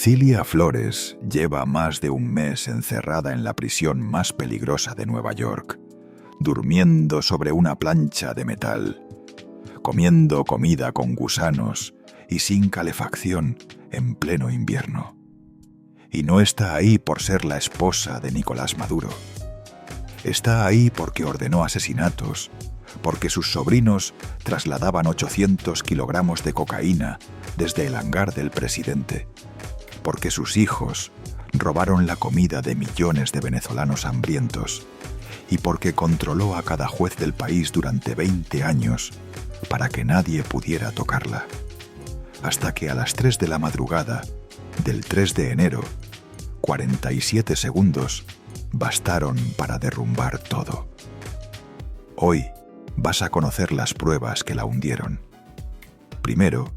Cilia Flores lleva más de un mes encerrada en la prisión más peligrosa de Nueva York, durmiendo sobre una plancha de metal, comiendo comida con gusanos y sin calefacción en pleno invierno. Y no está ahí por ser la esposa de Nicolás Maduro. Está ahí porque ordenó asesinatos, porque sus sobrinos trasladaban 800 kilogramos de cocaína desde el hangar del presidente, porque sus hijos robaron la comida de millones de venezolanos hambrientos y porque controló a cada juez del país durante 20 años para que nadie pudiera tocarla. Hasta que a las 3 de la madrugada del 3 de enero, 47 segundos bastaron para derrumbar todo. Hoy vas a conocer las pruebas que la hundieron. Primero,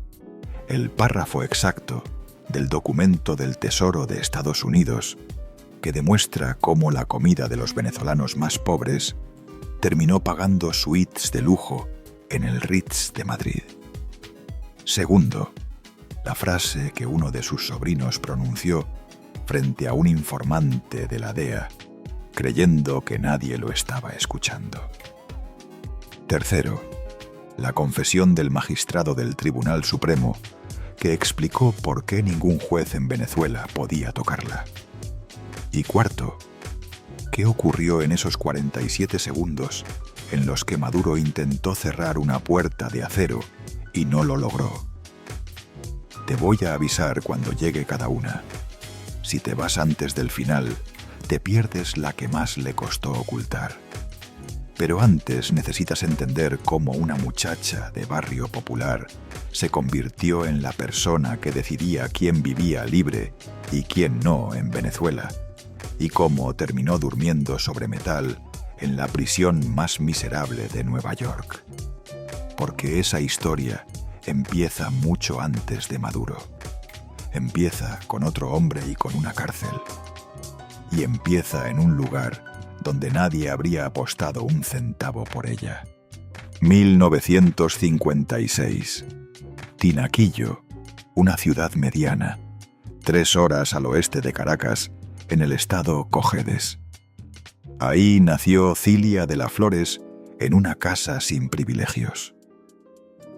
el párrafo exacto del documento del Tesoro de Estados Unidos que demuestra cómo la comida de los venezolanos más pobres terminó pagando suites de lujo en el Ritz de Madrid. Segundo, la frase que uno de sus sobrinos pronunció frente a un informante de la DEA, creyendo que nadie lo estaba escuchando. Tercero, la confesión del magistrado del Tribunal Supremo que explicó por qué ningún juez en Venezuela podía tocarla. Y cuarto, ¿qué ocurrió en esos 47 segundos en los que Maduro intentó cerrar una puerta de acero y no lo logró? Te voy a avisar cuando llegue cada una. Si te vas antes del final, te pierdes la que más le costó ocultar. Pero antes necesitas entender cómo una muchacha de barrio popular se convirtió en la persona que decidía quién vivía libre y quién no en Venezuela, y cómo terminó durmiendo sobre metal en la prisión más miserable de Nueva York. Porque esa historia empieza mucho antes de Maduro. Empieza con otro hombre y con una cárcel. Y empieza en un lugar donde nadie habría apostado un centavo por ella. 1956. Tinaquillo, una ciudad mediana, 3 horas al oeste de Caracas, en el estado Cojedes. Ahí nació Cilia de la Flores en una casa sin privilegios.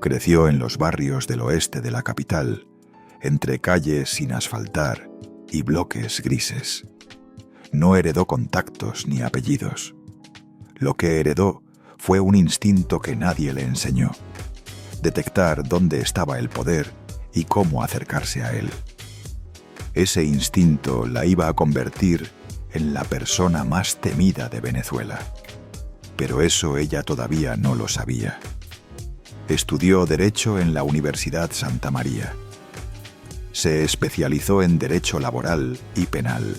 Creció en los barrios del oeste de la capital, entre calles sin asfaltar y bloques grises. No heredó contactos ni apellidos. Lo que heredó fue un instinto que nadie le enseñó: detectar dónde estaba el poder y cómo acercarse a él. Ese instinto la iba a convertir en la persona más temida de Venezuela. Pero eso ella todavía no lo sabía. Estudió Derecho en la Universidad Santa María. Se especializó en Derecho Laboral y Penal.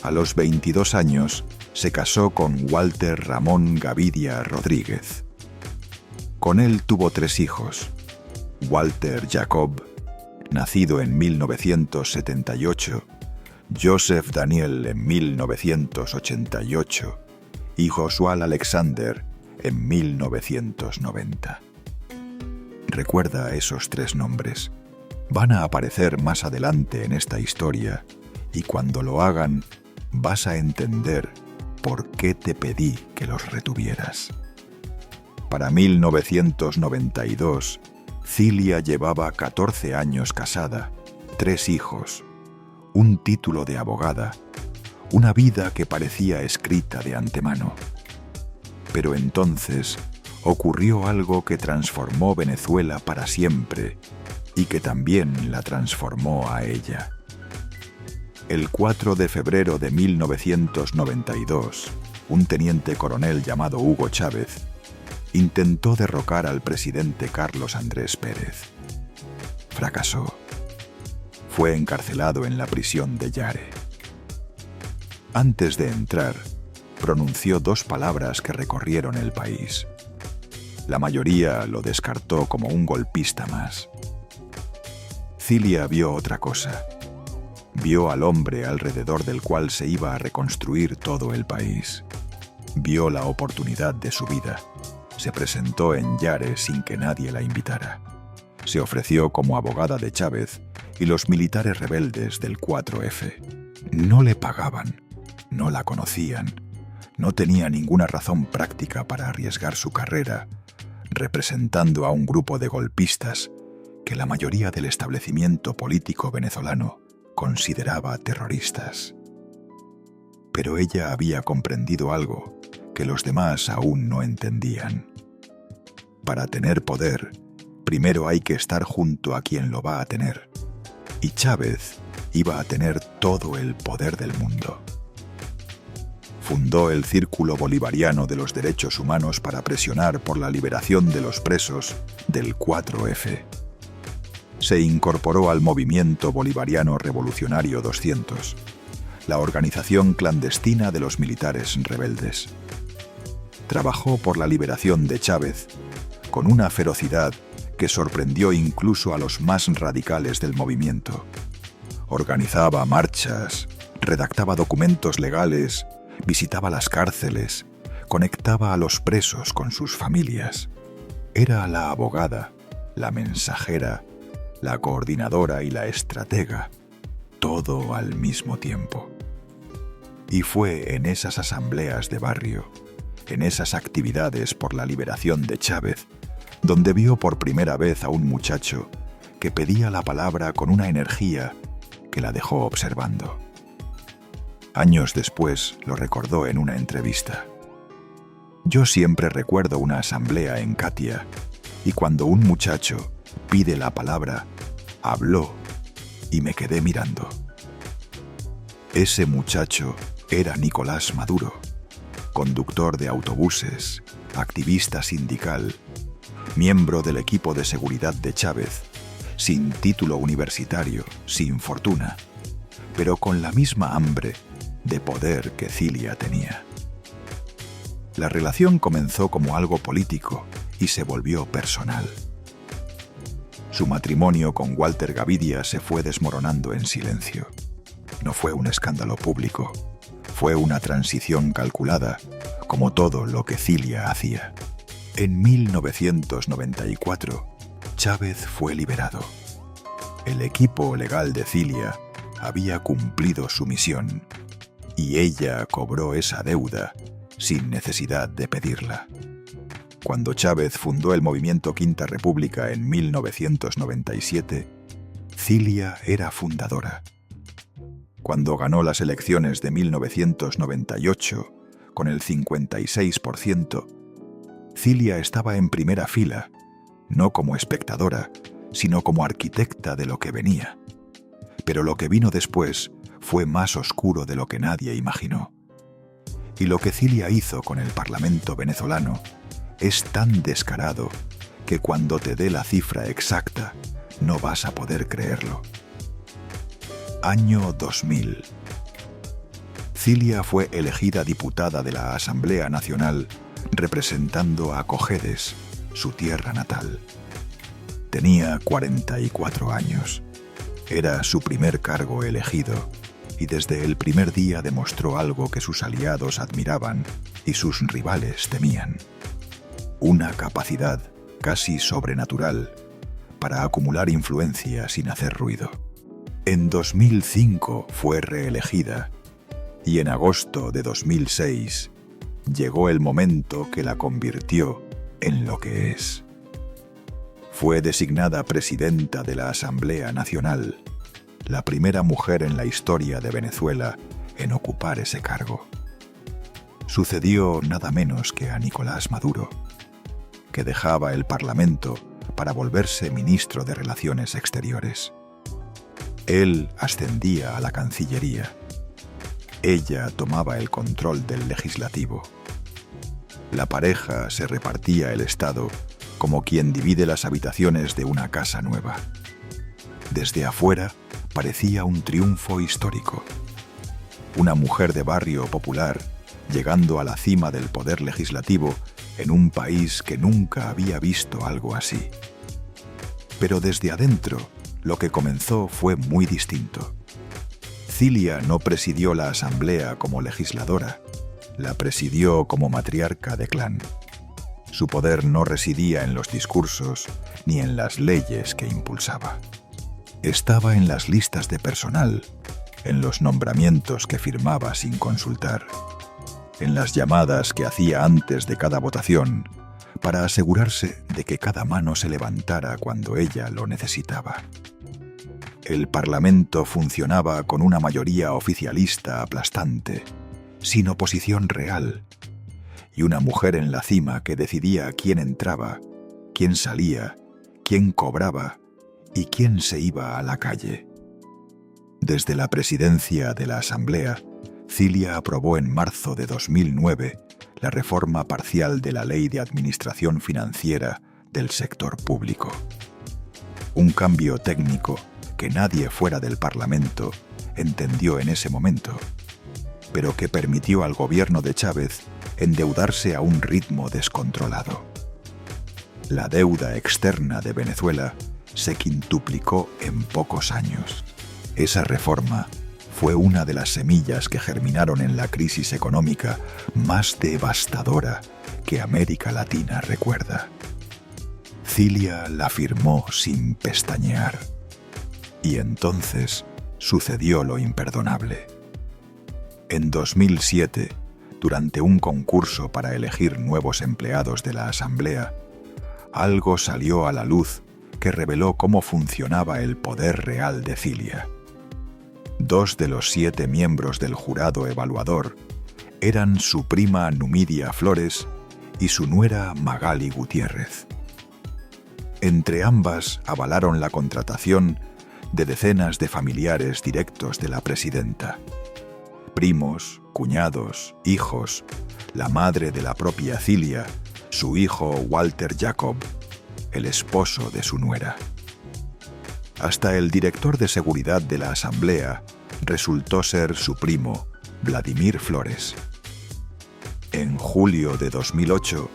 A los 22 años se casó con Walter Ramón Gavidia Rodríguez. Con él tuvo 3 hijos: Walter Jacob, nacido en 1978, Joseph Daniel en 1988 y Josué Alexander en 1990. Recuerda esos 3 nombres. Van a aparecer más adelante en esta historia y cuando lo hagan vas a entender por qué te pedí que los retuvieras. Para 1992, Cilia llevaba 14 años casada, 3 hijos, un título de abogada, una vida que parecía escrita de antemano. Pero entonces ocurrió algo que transformó Venezuela para siempre y que también la transformó a ella. El 4 de febrero de 1992, un teniente coronel llamado Hugo Chávez intentó derrocar al presidente Carlos Andrés Pérez. Fracasó. Fue encarcelado en la prisión de Yare. Antes de entrar, pronunció 2 palabras que recorrieron el país. La mayoría lo descartó como un golpista más. Cilia vio otra cosa. Vio al hombre alrededor del cual se iba a reconstruir todo el país. Vio la oportunidad de su vida. Se presentó en Yare sin que nadie la invitara. Se ofreció como abogada de Chávez y los militares rebeldes del 4F. No le pagaban, no la conocían, no tenía ninguna razón práctica para arriesgar su carrera, representando a un grupo de golpistas que la mayoría del establecimiento político venezolano consideraba terroristas. Pero ella había comprendido algo que los demás aún no entendían. Para tener poder, primero hay que estar junto a quien lo va a tener. Y Chávez iba a tener todo el poder del mundo. Fundó el Círculo Bolivariano de los Derechos Humanos para presionar por la liberación de los presos del 4F. Se incorporó al Movimiento Bolivariano Revolucionario 200, la organización clandestina de los militares rebeldes. Trabajó por la liberación de Chávez con una ferocidad que sorprendió incluso a los más radicales del movimiento. Organizaba marchas, redactaba documentos legales, visitaba las cárceles, conectaba a los presos con sus familias. Era la abogada, la mensajera, la coordinadora y la estratega, todo al mismo tiempo. Y fue en esas asambleas de barrio, en esas actividades por la liberación de Chávez, donde vio por primera vez a un muchacho que pedía la palabra con una energía que la dejó observando. Años después lo recordó en una entrevista. Yo siempre recuerdo una asamblea en Catia, y cuando un muchacho pide la palabra, habló y me quedé mirando. Ese muchacho era Nicolás Maduro, conductor de autobuses, activista sindical, miembro del equipo de seguridad de Chávez, sin título universitario, sin fortuna, pero con la misma hambre de poder que Cilia tenía. La relación comenzó como algo político y se volvió personal. Su matrimonio con Walter Gavidia se fue desmoronando en silencio. No fue un escándalo público, fue una transición calculada, como todo lo que Cilia hacía. En 1994, Chávez fue liberado. El equipo legal de Cilia había cumplido su misión y ella cobró esa deuda sin necesidad de pedirla. Cuando Chávez fundó el movimiento Quinta República en 1997, Cilia era fundadora. Cuando ganó las elecciones de 1998, con el 56%, Cilia estaba en primera fila, no como espectadora, sino como arquitecta de lo que venía. Pero lo que vino después fue más oscuro de lo que nadie imaginó. Y lo que Cilia hizo con el Parlamento venezolano es tan descarado que cuando te dé la cifra exacta no vas a poder creerlo. Año 2000. Cilia fue elegida diputada de la Asamblea Nacional representando a Cojedes, su tierra natal. Tenía 44 años. Era su primer cargo elegido y desde el primer día demostró algo que sus aliados admiraban y sus rivales temían: una capacidad casi sobrenatural para acumular influencia sin hacer ruido. En 2005 fue reelegida y en agosto de 2006 llegó el momento que la convirtió en lo que es. Fue designada presidenta de la Asamblea Nacional, la primera mujer en la historia de Venezuela en ocupar ese cargo. Sucedió nada menos que a Nicolás Maduro, que dejaba el Parlamento para volverse ministro de Relaciones Exteriores. Él ascendía a la Cancillería. Ella tomaba el control del Legislativo. La pareja se repartía el Estado como quien divide las habitaciones de una casa nueva. Desde afuera parecía un triunfo histórico. Una mujer de barrio popular llegando a la cima del poder legislativo en un país que nunca había visto algo así. Pero desde adentro, lo que comenzó fue muy distinto. Cilia no presidió la asamblea como legisladora, la presidió como matriarca de clan. Su poder no residía en los discursos ni en las leyes que impulsaba. Estaba en las listas de personal, en los nombramientos que firmaba sin consultar, en las llamadas que hacía antes de cada votación para asegurarse de que cada mano se levantara cuando ella lo necesitaba. El Parlamento funcionaba con una mayoría oficialista aplastante, sin oposición real, y una mujer en la cima que decidía quién entraba, quién salía, quién cobraba y quién se iba a la calle. Desde la presidencia de la Asamblea, Cilia aprobó en marzo de 2009 la reforma parcial de la Ley de Administración Financiera del sector público. Un cambio técnico que nadie fuera del Parlamento entendió en ese momento, pero que permitió al gobierno de Chávez endeudarse a un ritmo descontrolado. La deuda externa de Venezuela se quintuplicó en pocos años. Esa reforma fue una de las semillas que germinaron en la crisis económica más devastadora que América Latina recuerda. Cilia la firmó sin pestañear. Y entonces sucedió lo imperdonable. En 2007, durante un concurso para elegir nuevos empleados de la Asamblea, algo salió a la luz que reveló cómo funcionaba el poder real de Cilia. 2 de los 7 miembros del jurado evaluador eran su prima Numidia Flores y su nuera Magali Gutiérrez. Entre ambas avalaron la contratación de decenas de familiares directos de la presidenta. Primos, cuñados, hijos, la madre de la propia Cilia, su hijo Walter Jacob, el esposo de su nuera. Hasta el director de seguridad de la Asamblea resultó ser su primo, Vladimir Flores. En julio de 2008,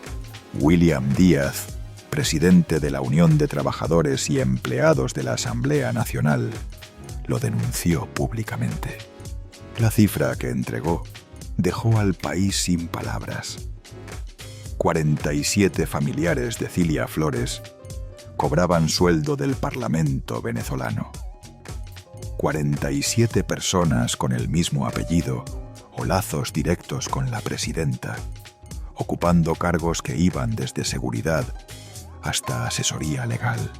William Díaz, presidente de la Unión de Trabajadores y Empleados de la Asamblea Nacional, lo denunció públicamente. La cifra que entregó dejó al país sin palabras. 47 familiares de Cilia Flores cobraban sueldo del Parlamento venezolano. 47 personas con el mismo apellido o lazos directos con la presidenta, ocupando cargos que iban desde seguridad hasta asesoría legal.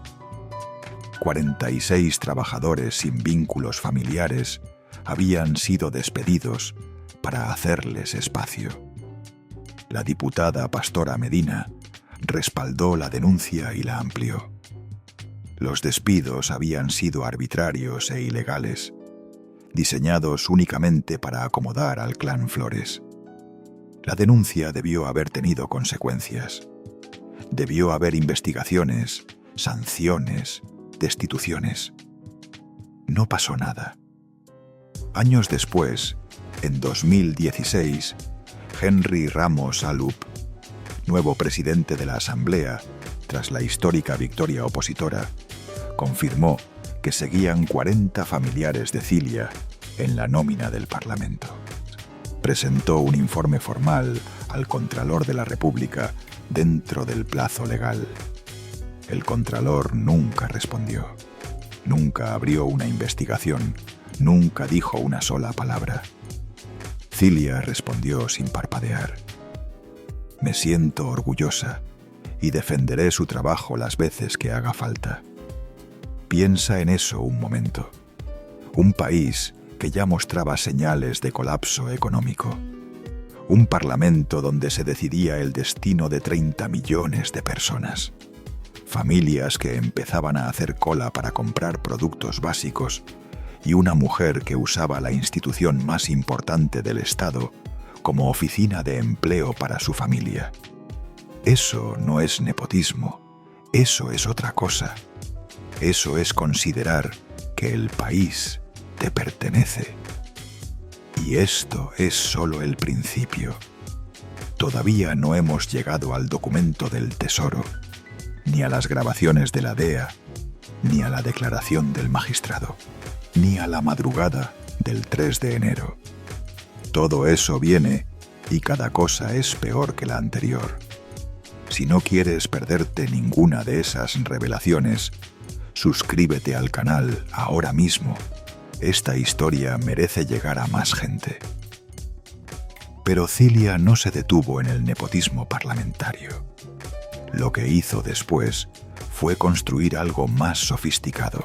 46 trabajadores sin vínculos familiares habían sido despedidos para hacerles espacio. La diputada Pastora Medina respaldó la denuncia y la amplió. Los despidos habían sido arbitrarios e ilegales, diseñados únicamente para acomodar al clan Flores. La denuncia debió haber tenido consecuencias. Debió haber investigaciones, sanciones, destituciones. No pasó nada. Años después, en 2016, Henry Ramos Alup, nuevo presidente de la Asamblea, tras la histórica victoria opositora, confirmó que seguían 40 familiares de Cilia en la nómina del Parlamento. Presentó un informe formal al Contralor de la República dentro del plazo legal. El Contralor nunca respondió, nunca abrió una investigación, nunca dijo una sola palabra. Cilia respondió sin parpadear: «Me siento orgullosa y defenderé su trabajo las veces que haga falta». Piensa en eso un momento. Un país que ya mostraba señales de colapso económico. Un parlamento donde se decidía el destino de 30 millones de personas. Familias que empezaban a hacer cola para comprar productos básicos y una mujer que usaba la institución más importante del Estado como oficina de empleo para su familia. Eso no es nepotismo, eso es otra cosa. Eso es considerar que el país te pertenece. Y esto es solo el principio. Todavía no hemos llegado al documento del Tesoro, ni a las grabaciones de la DEA, ni a la declaración del magistrado, ni a la madrugada del 3 de enero. Todo eso viene y cada cosa es peor que la anterior. Si no quieres perderte ninguna de esas revelaciones, Suscríbete al canal ahora mismo. Esta historia merece llegar a más gente. Pero Cilia no se detuvo en el nepotismo parlamentario. Lo que hizo después fue construir algo más sofisticado.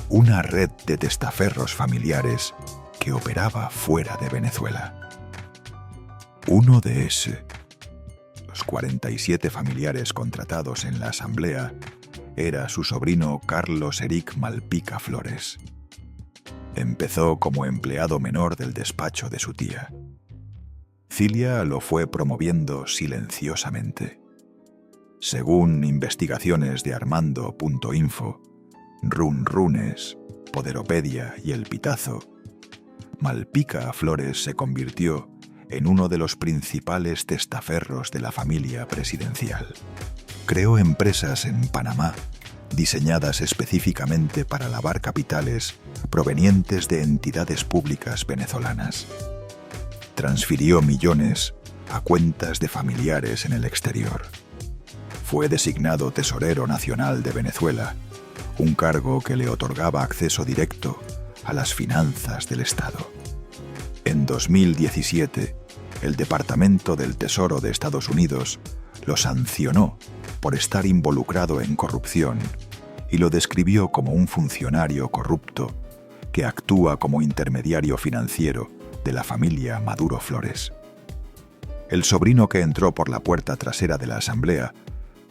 Una red de testaferros familiares que operaba fuera de Venezuela. Uno de los 47 familiares contratados en la asamblea era su sobrino Carlos Eric Malpica Flores. Empezó como empleado menor del despacho de su tía. Cilia lo fue promoviendo silenciosamente. Según investigaciones de Armando.info, Runrunes, Poderopedia y El Pitazo, Malpica Flores se convirtió en uno de los principales testaferros de la familia presidencial. Creó empresas en Panamá, diseñadas específicamente para lavar capitales provenientes de entidades públicas venezolanas. Transfirió millones a cuentas de familiares en el exterior. Fue designado Tesorero Nacional de Venezuela, un cargo que le otorgaba acceso directo a las finanzas del Estado. En 2017, el Departamento del Tesoro de Estados Unidos lo sancionó por estar involucrado en corrupción y lo describió como un funcionario corrupto que actúa como intermediario financiero de la familia Maduro Flores. El sobrino que entró por la puerta trasera de la asamblea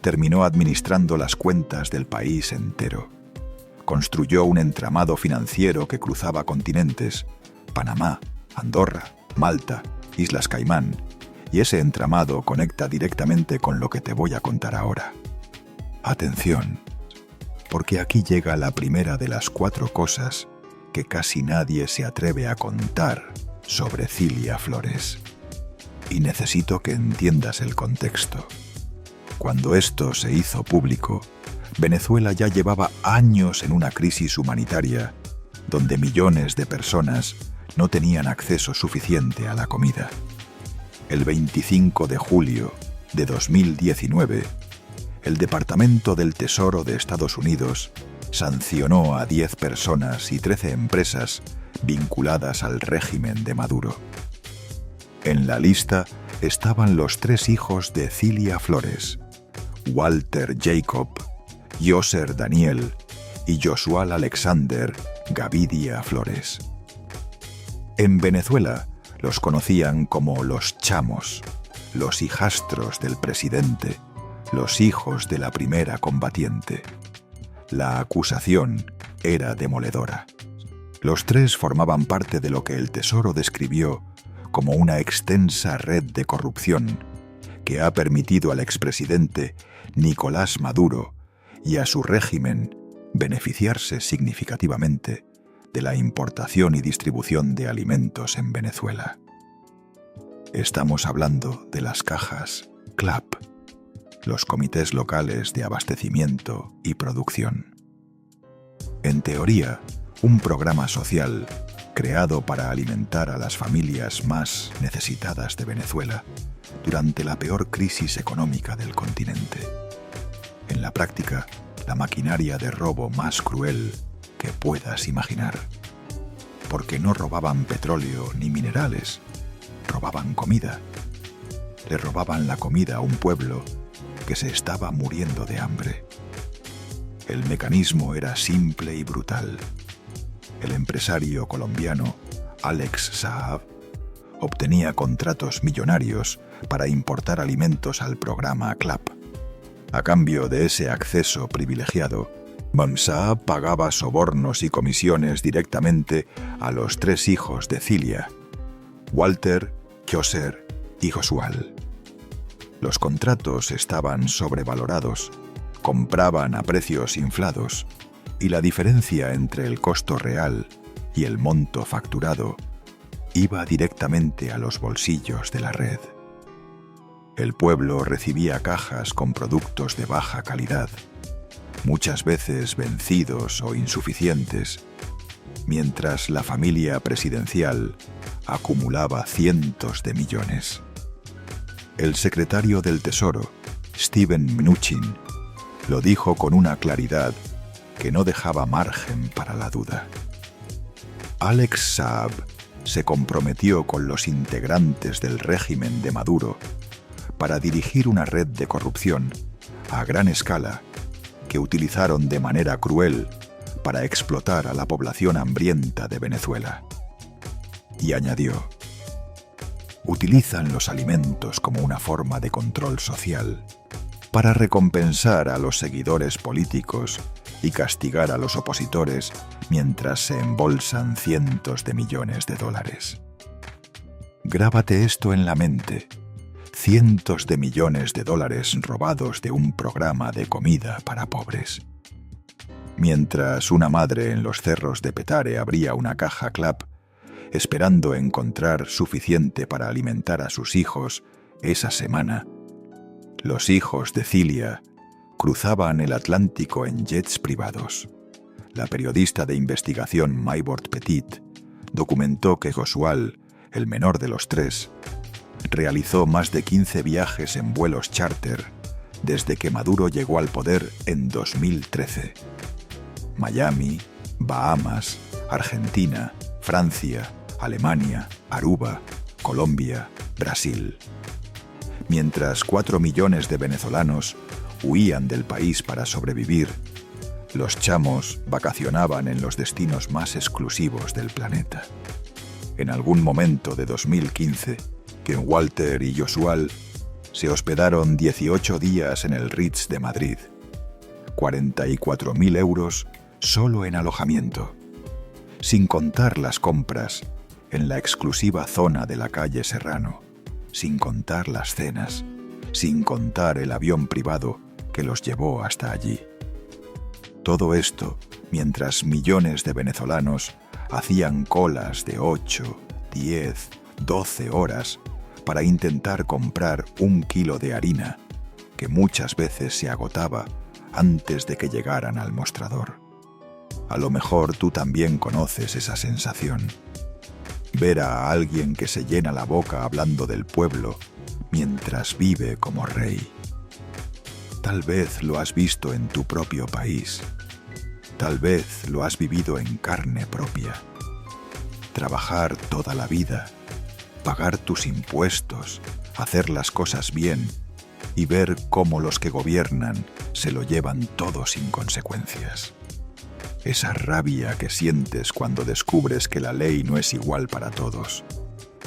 terminó administrando las cuentas del país entero. Construyó un entramado financiero que cruzaba continentes: Panamá, Andorra, Malta, Islas Caimán, y ese entramado conecta directamente con lo que te voy a contar ahora. Atención, porque aquí llega la primera de las 4 cosas que casi nadie se atreve a contar sobre Cilia Flores. Y necesito que entiendas el contexto. Cuando esto se hizo público, Venezuela ya llevaba años en una crisis humanitaria donde millones de personas no tenían acceso suficiente a la comida. El 25 de julio de 2019, el Departamento del Tesoro de Estados Unidos sancionó a 10 personas y 13 empresas vinculadas al régimen de Maduro. En la lista estaban los 3 hijos de Cilia Flores: Walter Jacob, Yoser Daniel y Joshua Alexander Gavidia Flores. En Venezuela los conocían como los chamos, los hijastros del presidente, los hijos de la primera combatiente. La acusación era demoledora. Los 3 formaban parte de lo que el Tesoro describió como una extensa red de corrupción que ha permitido al expresidente Nicolás Maduro y a su régimen beneficiarse significativamente de la importación y distribución de alimentos en Venezuela. Estamos hablando de las cajas CLAP, los comités locales de abastecimiento y producción. En teoría, un programa social creado para alimentar a las familias más necesitadas de Venezuela durante la peor crisis económica del continente. En la práctica, la maquinaria de robo más cruel que puedas imaginar. Porque no robaban petróleo ni minerales, robaban comida. Le robaban la comida a un pueblo que se estaba muriendo de hambre. El mecanismo era simple y brutal. El empresario colombiano Alex Saab obtenía contratos millonarios para importar alimentos al programa CLAP. A cambio de ese acceso privilegiado, Saab pagaba sobornos y comisiones directamente a los 3 hijos de Cilia: Walter, Yoser y Joshua. Los contratos estaban sobrevalorados, compraban a precios inflados, y la diferencia entre el costo real y el monto facturado iba directamente a los bolsillos de la red. El pueblo recibía cajas con productos de baja calidad, muchas veces vencidos o insuficientes, mientras la familia presidencial acumulaba cientos de millones. El secretario del Tesoro, Steven Mnuchin, lo dijo con una claridad que no dejaba margen para la duda. Alex Saab se comprometió con los integrantes del régimen de Maduro para dirigir una red de corrupción a gran escala que utilizaron de manera cruel para explotar a la población hambrienta de Venezuela. Y añadió: utilizan los alimentos como una forma de control social para recompensar a los seguidores políticos y castigar a los opositores mientras se embolsan cientos de millones de dólares. Grábate esto en la mente: cientos de millones de dólares robados de un programa de comida para pobres. Mientras una madre en los cerros de Petare abría una caja Clap, esperando encontrar suficiente para alimentar a sus hijos esa semana, los hijos de Cilia cruzaban el Atlántico en jets privados. La periodista de investigación Maybord Petit documentó que Josual, el menor de los tres, realizó más de 15 viajes en vuelos charter desde que Maduro llegó al poder en 2013. Miami, Bahamas, Argentina, Francia, Alemania, Aruba, Colombia, Brasil. Mientras 4 millones de venezolanos huían del país para sobrevivir, los chamos vacacionaban en los destinos más exclusivos del planeta. En algún momento de 2015, Ken Walter y Josual se hospedaron 18 días en el Ritz de Madrid. 44.000 euros solo en alojamiento, sin contar las compras en la exclusiva zona de la calle Serrano, sin contar las cenas, sin contar el avión privado que los llevó hasta allí. Todo esto mientras millones de venezolanos hacían colas de 8, 10, 12 horas para intentar comprar 1 kilo de harina, que muchas veces se agotaba antes de que llegaran al mostrador. A lo mejor tú también conoces esa sensación. Ver a alguien que se llena la boca hablando del pueblo mientras vive como rey. Tal vez lo has visto en tu propio país. Tal vez lo has vivido en carne propia. Trabajar toda la vida, pagar tus impuestos, hacer las cosas bien y ver cómo los que gobiernan se lo llevan todo sin consecuencias. Esa rabia que sientes cuando descubres que la ley no es igual para todos.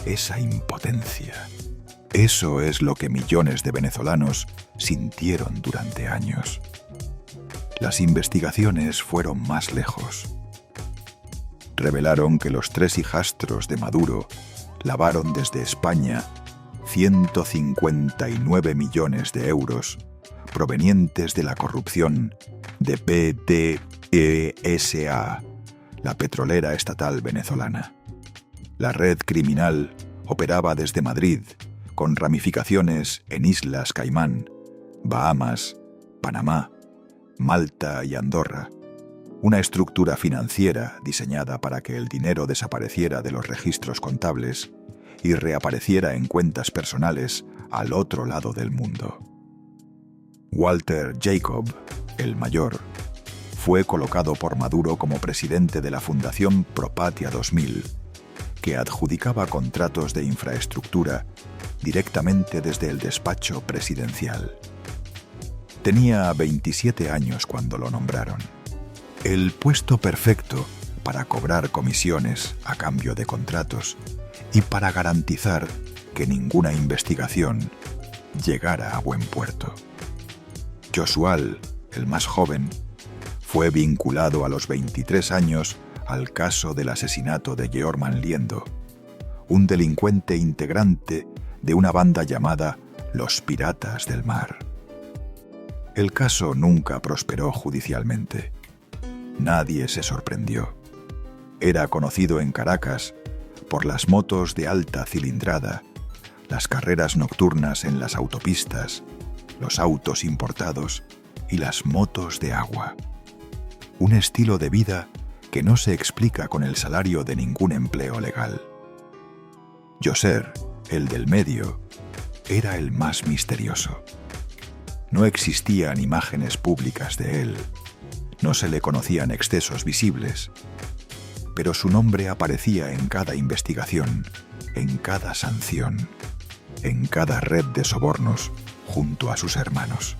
Esa impotencia. Eso es lo que millones de venezolanos sintieron durante años. Las investigaciones fueron más lejos. Revelaron que los 3 hijastros de Maduro lavaron desde España 159 millones de euros provenientes de la corrupción de PDVSA, la petrolera estatal venezolana. La red criminal operaba desde Madrid, con ramificaciones en Islas Caimán, Bahamas, Panamá, Malta y Andorra. Una estructura financiera diseñada para que el dinero desapareciera de los registros contables y reapareciera en cuentas personales al otro lado del mundo. Walter Jacob, el mayor, fue colocado por Maduro como presidente de la Fundación Propatia 2000, que adjudicaba contratos de infraestructura directamente desde el despacho presidencial. Tenía 27 años cuando lo nombraron. El puesto perfecto para cobrar comisiones a cambio de contratos y para garantizar que ninguna investigación llegara a buen puerto. Josual, el más joven, fue vinculado a los 23 años al caso del asesinato de Georman Liendo, un delincuente integrante de una banda llamada Los Piratas del Mar. El caso nunca prosperó judicialmente. Nadie se sorprendió. Era conocido en Caracas por las motos de alta cilindrada, las carreras nocturnas en las autopistas, los autos importados y las motos de agua. Un estilo de vida que no se explica con el salario de ningún empleo legal. Yoser, el del medio, era el más misterioso. No existían imágenes públicas de él, No se le conocían excesos visibles, pero su nombre aparecía en cada investigación, en cada sanción, en cada red de sobornos junto a sus hermanos.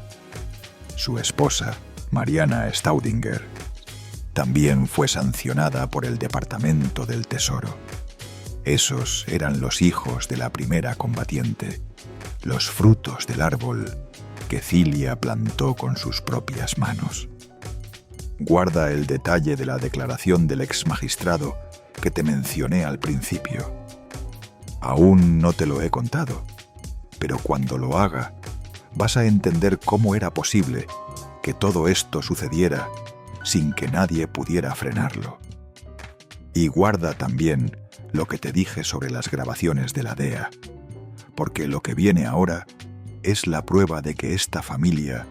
Su esposa, Mariana Staudinger, también fue sancionada por el Departamento del Tesoro. Esos eran los hijos de la primera combatiente, los frutos del árbol que Cilia plantó con sus propias manos. Guarda el detalle de la declaración del exmagistrado que te mencioné al principio. Aún no te lo he contado, pero cuando lo haga, vas a entender cómo era posible que todo esto sucediera sin que nadie pudiera frenarlo. Y guarda también lo que te dije sobre las grabaciones de la DEA, porque lo que viene ahora es la prueba de que esta familia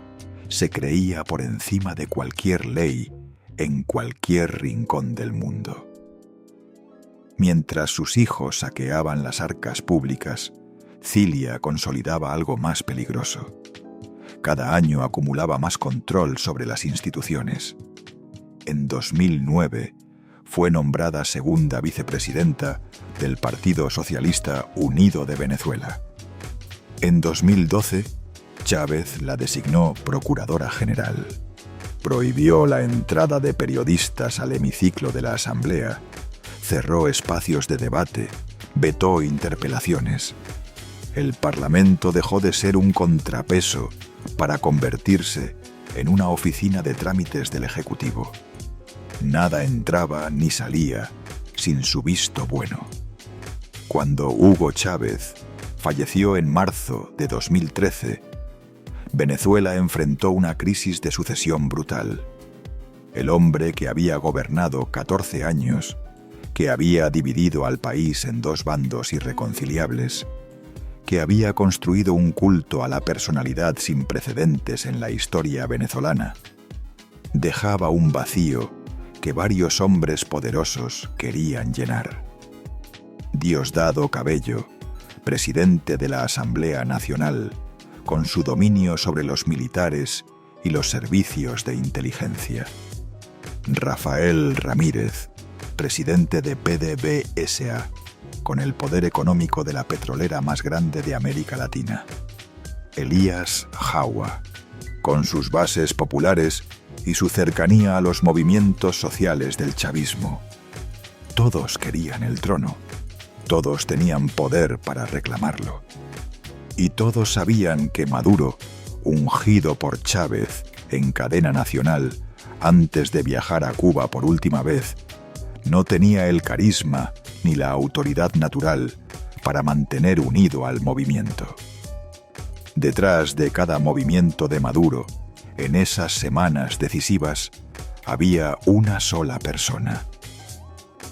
se creía por encima de cualquier ley en cualquier rincón del mundo. Mientras sus hijos saqueaban las arcas públicas, Cilia consolidaba algo más peligroso. Cada año acumulaba más control sobre las instituciones. En 2009 fue nombrada segunda vicepresidenta del Partido Socialista Unido de Venezuela. En 2012, Chávez la designó procuradora general. Prohibió la entrada de periodistas al hemiciclo de la Asamblea, cerró espacios de debate, vetó interpelaciones. El Parlamento dejó de ser un contrapeso para convertirse en una oficina de trámites del Ejecutivo. Nada entraba ni salía sin su visto bueno. Cuando Hugo Chávez falleció en marzo de 2013, Venezuela enfrentó una crisis de sucesión brutal. El hombre que había gobernado 14 años, que había dividido al país en dos bandos irreconciliables, que había construido un culto a la personalidad sin precedentes en la historia venezolana, dejaba un vacío que varios hombres poderosos querían llenar. Diosdado Cabello, presidente de la Asamblea Nacional, con su dominio sobre los militares y los servicios de inteligencia. Rafael Ramírez, presidente de PDVSA, con el poder económico de la petrolera más grande de América Latina. Elías Jaua, con sus bases populares y su cercanía a los movimientos sociales del chavismo. Todos querían el trono, todos tenían poder para reclamarlo. Y todos sabían que Maduro, ungido por Chávez en cadena nacional antes de viajar a Cuba por última vez, no tenía el carisma ni la autoridad natural para mantener unido al movimiento. Detrás de cada movimiento de Maduro, en esas semanas decisivas, había una sola persona.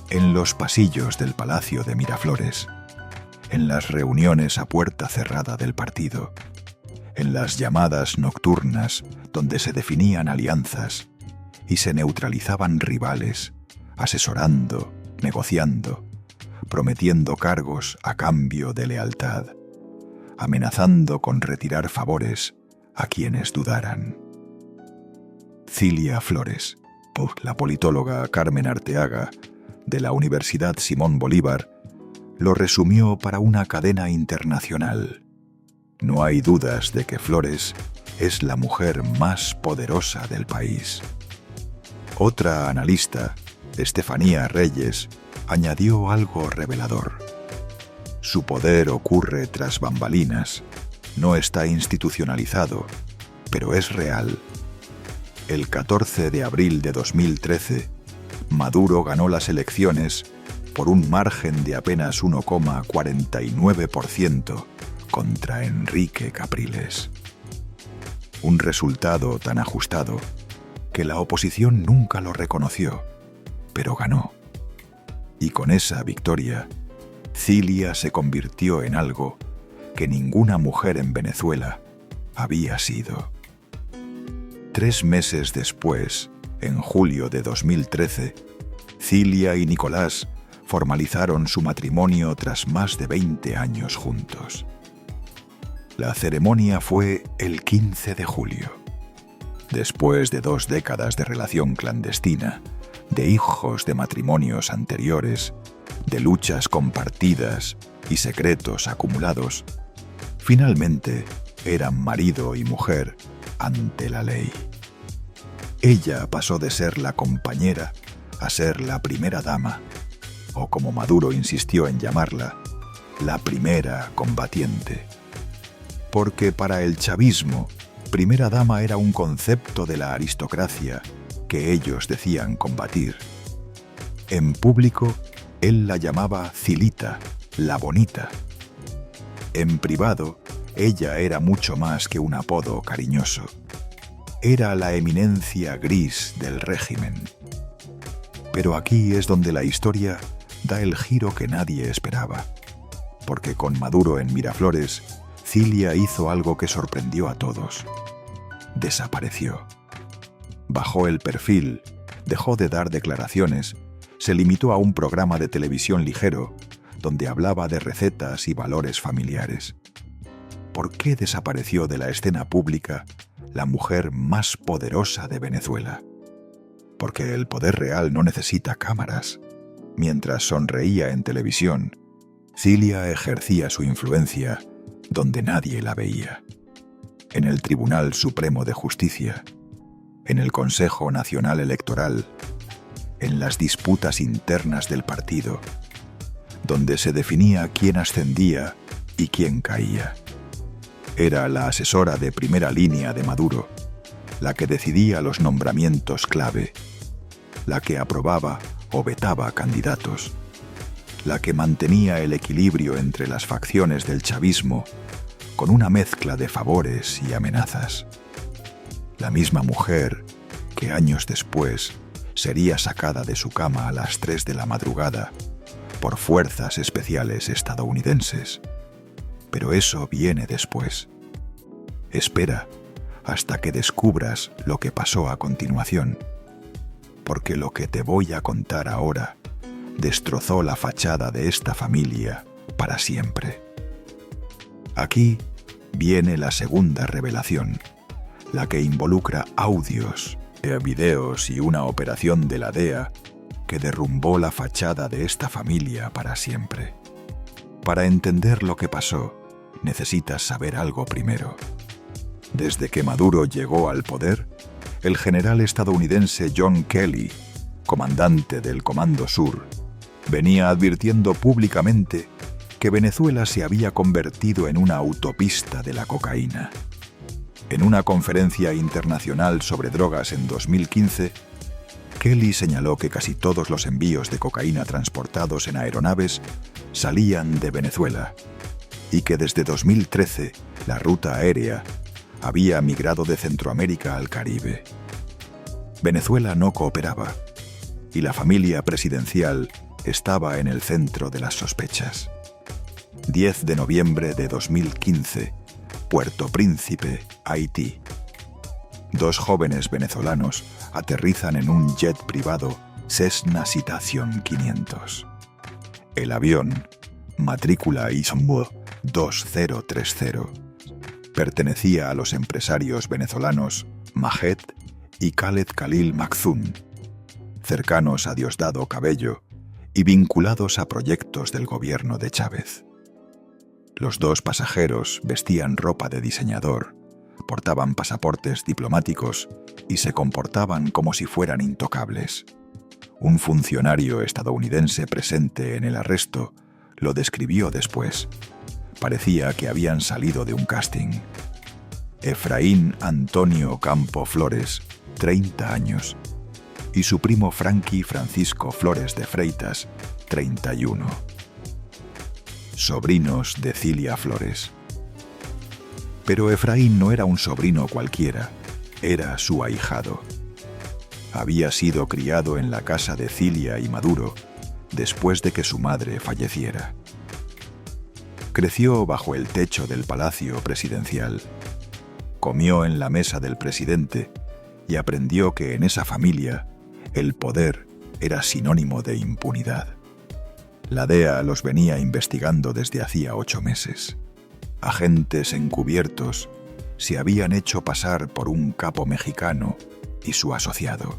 En los pasillos del Palacio de Miraflores, en las reuniones a puerta cerrada del partido, en las llamadas nocturnas donde se definían alianzas y se neutralizaban rivales, asesorando, negociando, prometiendo cargos a cambio de lealtad, amenazando con retirar favores a quienes dudaran. Cilia Flores, la politóloga Carmen Arteaga, de la Universidad Simón Bolívar, lo resumió para una cadena internacional. No hay dudas de que Flores es la mujer más poderosa del país. Otra analista, Estefanía Reyes, añadió algo revelador. Su poder ocurre tras bambalinas, no está institucionalizado, pero es real. El 14 de abril de 2013, Maduro ganó las elecciones por un margen de apenas 1,49% contra Enrique Capriles. Un resultado tan ajustado que la oposición nunca lo reconoció, pero ganó. Y con esa victoria, Cilia se convirtió en algo que ninguna mujer en Venezuela había sido. 3 meses después, en julio de 2013, Cilia y Nicolás formalizaron su matrimonio tras más de 20 años juntos. La ceremonia fue el 15 de julio. Después de 2 décadas de relación clandestina, de hijos de matrimonios anteriores, de luchas compartidas y secretos acumulados, finalmente eran marido y mujer ante la ley. Ella pasó de ser la compañera a ser la primera dama, o como Maduro insistió en llamarla, la primera combatiente. Porque para el chavismo, primera dama era un concepto de la aristocracia que ellos decían combatir. En público, él la llamaba Zilita, la bonita. En privado, ella era mucho más que un apodo cariñoso. Era la eminencia gris del régimen. Pero aquí es donde la historia da el giro que nadie esperaba. Porque con Maduro en Miraflores, Cilia hizo algo que sorprendió a todos. Desapareció. Bajó el perfil, dejó de dar declaraciones, se limitó a un programa de televisión ligero, donde hablaba de recetas y valores familiares. ¿Por qué desapareció de la escena pública la mujer más poderosa de Venezuela? Porque el poder real no necesita cámaras. Mientras sonreía en televisión, Cilia ejercía su influencia donde nadie la veía. En el Tribunal Supremo de Justicia, en el Consejo Nacional Electoral, en las disputas internas del partido, donde se definía quién ascendía y quién caía. Era la asesora de primera línea de Maduro, la que decidía los nombramientos clave, la que aprobaba o vetaba candidatos, la que mantenía el equilibrio entre las facciones del chavismo con una mezcla de favores y amenazas. La misma mujer que años después sería sacada de su cama a las 3 de la madrugada por fuerzas especiales estadounidenses. Pero eso viene después. Espera hasta que descubras lo que pasó a continuación, porque lo que te voy a contar ahora destrozó la fachada de esta familia para siempre. Aquí viene la segunda revelación, la que involucra audios, videos y una operación de la DEA que derrumbó la fachada de esta familia para siempre. Para entender lo que pasó, necesitas saber algo primero. Desde que Maduro llegó al poder, el general estadounidense John Kelly, comandante del Comando Sur, venía advirtiendo públicamente que Venezuela se había convertido en una autopista de la cocaína. En una conferencia internacional sobre drogas en 2015, Kelly señaló que casi todos los envíos de cocaína transportados en aeronaves salían de Venezuela y que desde 2013 la ruta aérea había migrado de Centroamérica al Caribe. Venezuela no cooperaba y la familia presidencial estaba en el centro de las sospechas. 10 de noviembre de 2015, Puerto Príncipe, Haití. 2 jóvenes venezolanos aterrizan en un jet privado Cessna Citation 500. El avión, matrícula ISMO 2030, pertenecía a los empresarios venezolanos Majed y Khaled Khalil Maktoum, cercanos a Diosdado Cabello y vinculados a proyectos del gobierno de Chávez. Los 2 pasajeros vestían ropa de diseñador, portaban pasaportes diplomáticos y se comportaban como si fueran intocables. Un funcionario estadounidense presente en el arresto lo describió después. Parecía que habían salido de un casting. Efraín Antonio Campo Flores, 30 años, y su primo Frankie Francisco Flores de Freitas, 31. Sobrinos de Cilia Flores. Pero Efraín no era un sobrino cualquiera, era su ahijado. Había sido criado en la casa de Cilia y Maduro después de que su madre falleciera. Creció bajo el techo del Palacio Presidencial. Comió en la mesa del presidente y aprendió que en esa familia el poder era sinónimo de impunidad. La DEA los venía investigando desde hacía 8 meses. Agentes encubiertos se habían hecho pasar por un capo mexicano y su asociado.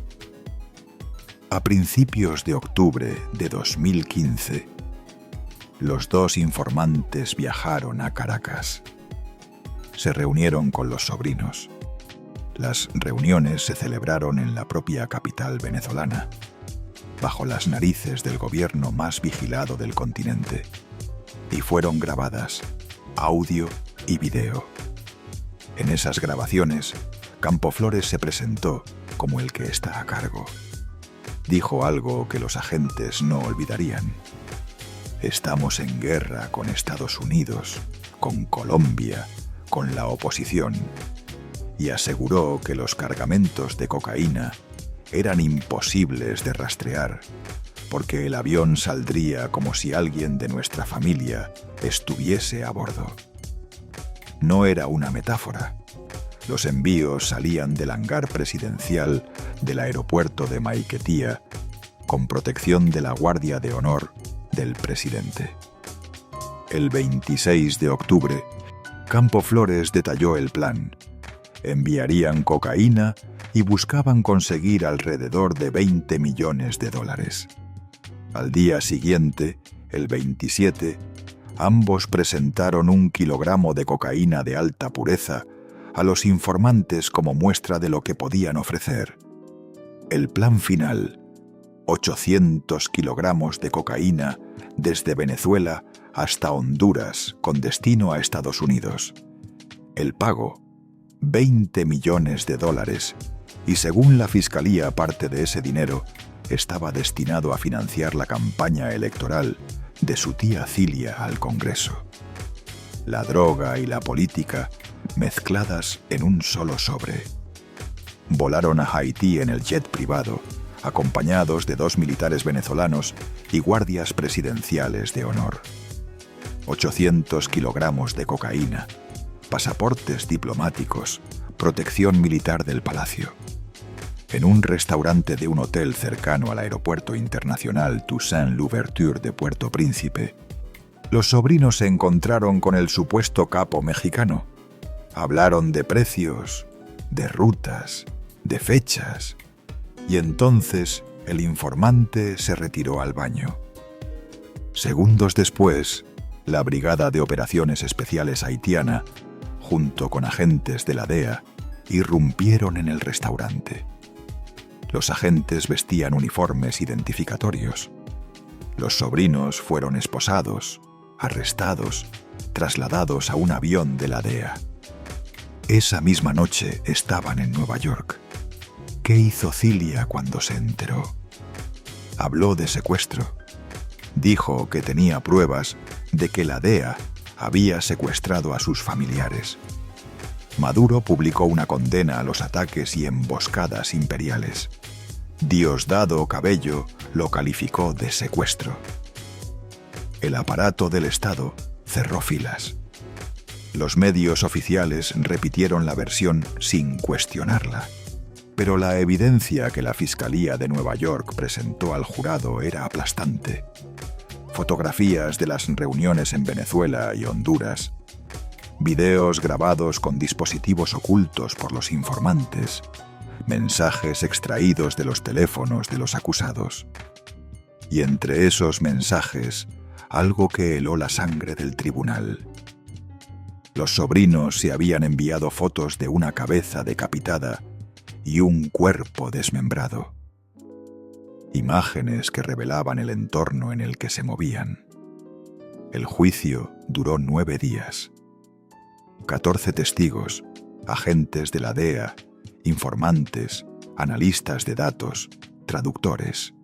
A principios de octubre de 2015, los dos informantes viajaron a Caracas. Se reunieron con los sobrinos. Las reuniones se celebraron en la propia capital venezolana, bajo las narices del gobierno más vigilado del continente, y fueron grabadas, audio y video. En esas grabaciones, Campoflores se presentó como el que está a cargo. Dijo algo que los agentes no olvidarían. Estamos en guerra con Estados Unidos, con Colombia, con la oposición, y aseguró que los cargamentos de cocaína eran imposibles de rastrear, porque el avión saldría como si alguien de nuestra familia estuviese a bordo. No era una metáfora. Los envíos salían del hangar presidencial del aeropuerto de Maiquetía con protección de la Guardia de Honor del presidente. El 26 de octubre, Campoflores detalló el plan. Enviarían cocaína y buscaban conseguir alrededor de $20 millones. Al día siguiente, el 27, ambos presentaron 1 kilogramo de cocaína de alta pureza a los informantes como muestra de lo que podían ofrecer. El plan final: 800 kilogramos de cocaína desde Venezuela hasta Honduras con destino a Estados Unidos. El pago: $20 millones, y según la Fiscalía, parte de ese dinero estaba destinado a financiar la campaña electoral de su tía Cilia al Congreso. La droga y la política mezcladas en un solo sobre. Volaron a Haití en el jet privado, acompañados de 2 militares venezolanos y guardias presidenciales de honor. 800 kilogramos de cocaína, pasaportes diplomáticos, protección militar del palacio. En un restaurante de un hotel cercano al Aeropuerto Internacional Toussaint Louverture de Puerto Príncipe, los sobrinos se encontraron con el supuesto capo mexicano. Hablaron de precios, de rutas, de fechas, y entonces el informante se retiró al baño. Segundos después, la Brigada de Operaciones Especiales haitiana, junto con agentes de la DEA, irrumpieron en el restaurante. Los agentes vestían uniformes identificatorios. Los sobrinos fueron esposados, arrestados, trasladados a un avión de la DEA. Esa misma noche estaban en Nueva York. ¿Qué hizo Cilia cuando se enteró? Habló de secuestro. Dijo que tenía pruebas de que la DEA había secuestrado a sus familiares. Maduro publicó una condena a los ataques y emboscadas imperiales. Diosdado Cabello lo calificó de secuestro. El aparato del Estado cerró filas. Los medios oficiales repitieron la versión sin cuestionarla, pero la evidencia que la Fiscalía de Nueva York presentó al jurado era aplastante. Fotografías de las reuniones en Venezuela y Honduras, videos grabados con dispositivos ocultos por los informantes, mensajes extraídos de los teléfonos de los acusados. Y entre esos mensajes, algo que heló la sangre del tribunal. Los sobrinos se habían enviado fotos de una cabeza decapitada y un cuerpo desmembrado. Imágenes que revelaban el entorno en el que se movían. El juicio duró 9 días. 14 testigos, agentes de la DEA, informantes, analistas de datos, traductores.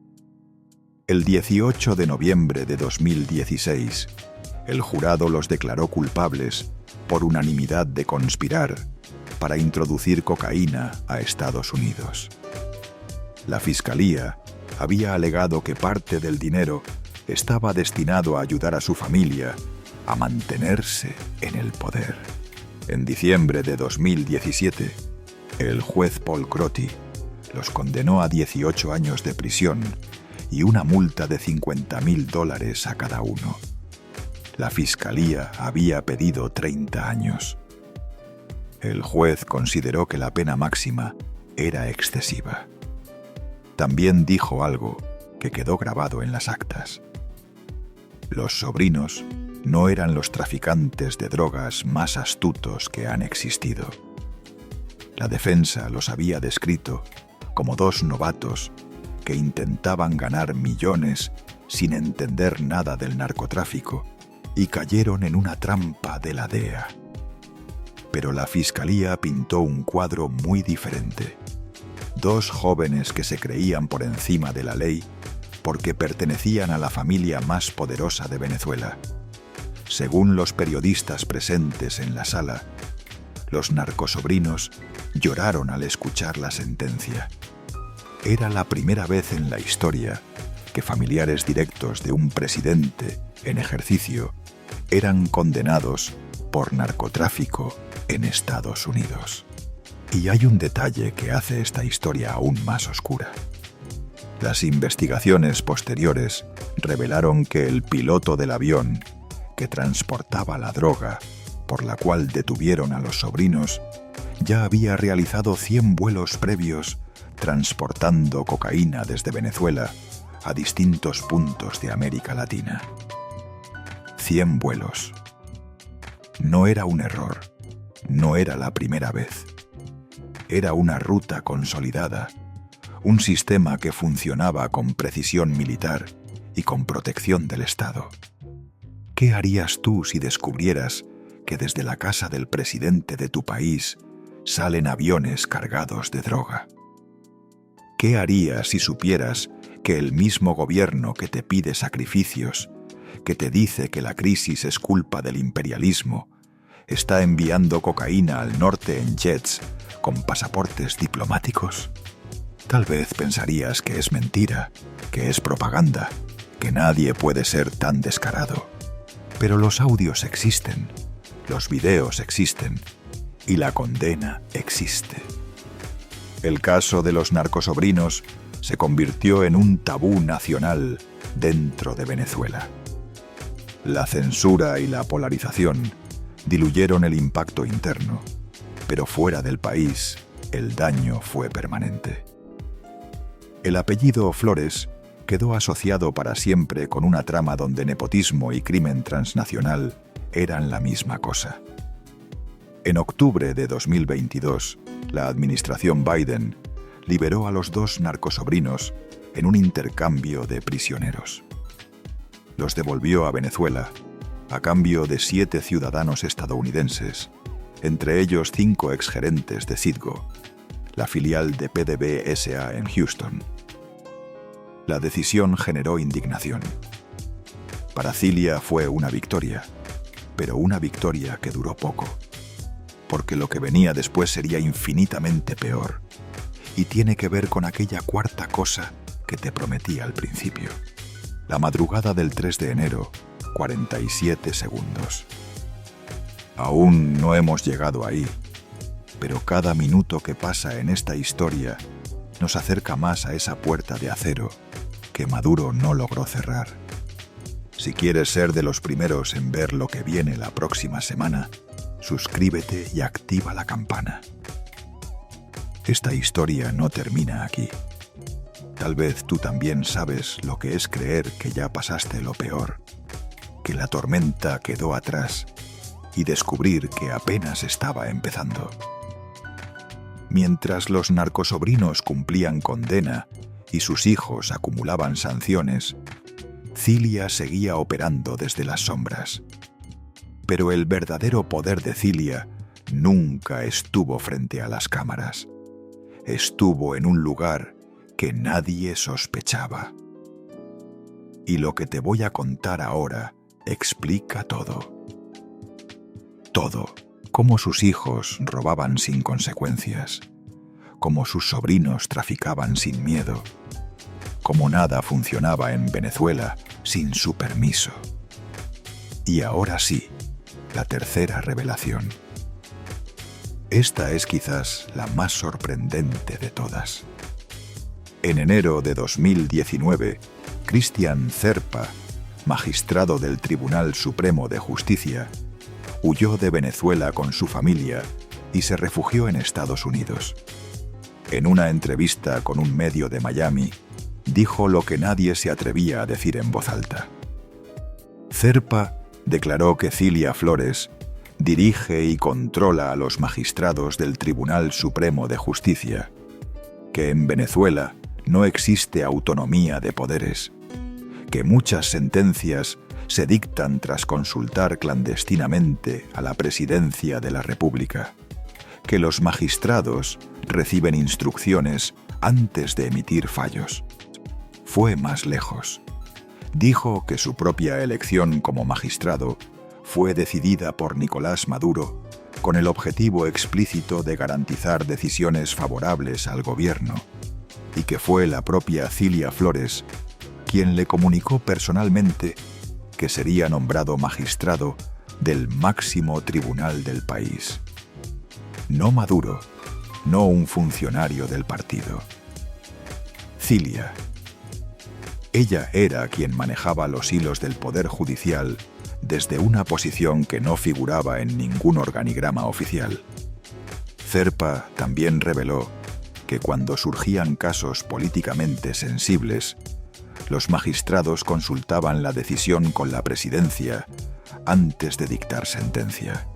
El 18 de noviembre de 2016, el jurado los declaró culpables por unanimidad de conspirar para introducir cocaína a Estados Unidos. La Fiscalía había alegado que parte del dinero estaba destinado a ayudar a su familia a mantenerse en el poder. En diciembre de 2017, el juez Paul Crotty los condenó a 18 años de prisión y una multa de $50,000 a cada uno. La Fiscalía había pedido 30 años. El juez consideró que la pena máxima era excesiva. También dijo algo que quedó grabado en las actas. Los sobrinos no eran los traficantes de drogas más astutos que han existido. La defensa los había descrito como dos novatos que intentaban ganar millones sin entender nada del narcotráfico y cayeron en una trampa de la DEA. Pero la fiscalía pintó un cuadro muy diferente. Dos jóvenes que se creían por encima de la ley porque pertenecían a la familia más poderosa de Venezuela. Según los periodistas presentes en la sala, los narcosobrinos lloraron al escuchar la sentencia. Era la primera vez en la historia que familiares directos de un presidente en ejercicio eran condenados por narcotráfico en Estados Unidos. Y hay un detalle que hace esta historia aún más oscura. Las investigaciones posteriores revelaron que el piloto del avión que transportaba la droga por la cual detuvieron a los sobrinos ya había realizado 100 vuelos previos transportando cocaína desde Venezuela a distintos puntos de América Latina. 100 vuelos. No era un error, no era la primera vez. Era una ruta consolidada, un sistema que funcionaba con precisión militar y con protección del Estado. ¿Qué harías tú si descubrieras que desde la casa del presidente de tu país salen aviones cargados de droga? ¿Qué harías si supieras que el mismo gobierno que te pide sacrificios, que te dice que la crisis es culpa del imperialismo, está enviando cocaína al norte en jets con pasaportes diplomáticos? Tal vez pensarías que es mentira, que es propaganda, que nadie puede ser tan descarado. Pero los audios existen, los videos existen y la condena existe. El caso de los narcosobrinos se convirtió en un tabú nacional dentro de Venezuela. La censura y la polarización diluyeron el impacto interno, pero fuera del país el daño fue permanente. El apellido Flores quedó asociado para siempre con una trama donde nepotismo y crimen transnacional eran la misma cosa. En octubre de 2022, la administración Biden liberó a los dos narcosobrinos en un intercambio de prisioneros. Los devolvió a Venezuela a cambio de 7 ciudadanos estadounidenses, entre ellos 5 exgerentes de Citgo, la filial de PDVSA en Houston. La decisión generó indignación. Para Cilia fue una victoria, pero una victoria que duró poco, porque lo que venía después sería infinitamente peor, y tiene que ver con aquella cuarta cosa que te prometí al principio. La madrugada del 3 de enero, 47 segundos. Aún no hemos llegado ahí, pero cada minuto que pasa en esta historia nos acerca más a esa puerta de acero que Maduro no logró cerrar. Si quieres ser de los primeros en ver lo que viene la próxima semana, suscríbete y activa la campana. Esta historia no termina aquí. Tal vez tú también sabes lo que es creer que ya pasaste lo peor, que la tormenta quedó atrás y descubrir que apenas estaba empezando. Mientras los narcosobrinos cumplían condena y sus hijos acumulaban sanciones, Cilia seguía operando desde las sombras. Pero el verdadero poder de Cilia nunca estuvo frente a las cámaras. Estuvo en un lugar que nadie sospechaba. Y lo que te voy a contar ahora explica todo. Todo. Cómo sus hijos robaban sin consecuencias, cómo sus sobrinos traficaban sin miedo, cómo nada funcionaba en Venezuela sin su permiso. Y ahora sí, la tercera revelación. Esta es quizás la más sorprendente de todas. En enero de 2019, Cristian Zerpa, magistrado del Tribunal Supremo de Justicia, huyó de Venezuela con su familia y se refugió en Estados Unidos. En una entrevista con un medio de Miami, dijo lo que nadie se atrevía a decir en voz alta. Zerpa declaró que Cilia Flores dirige y controla a los magistrados del Tribunal Supremo de Justicia, que en Venezuela no existe autonomía de poderes, que muchas sentencias se dictan tras consultar clandestinamente a la Presidencia de la República, que los magistrados reciben instrucciones antes de emitir fallos. Fue más lejos. Dijo que su propia elección como magistrado fue decidida por Nicolás Maduro con el objetivo explícito de garantizar decisiones favorables al gobierno, y que fue la propia Cilia Flores quien le comunicó personalmente que sería nombrado magistrado del máximo tribunal del país. No Maduro, no un funcionario del partido. Cilia. Ella era quien manejaba los hilos del poder judicial desde una posición que no figuraba en ningún organigrama oficial. Zerpa también reveló que cuando surgían casos políticamente sensibles, los magistrados consultaban la decisión con la presidencia antes de dictar sentencia.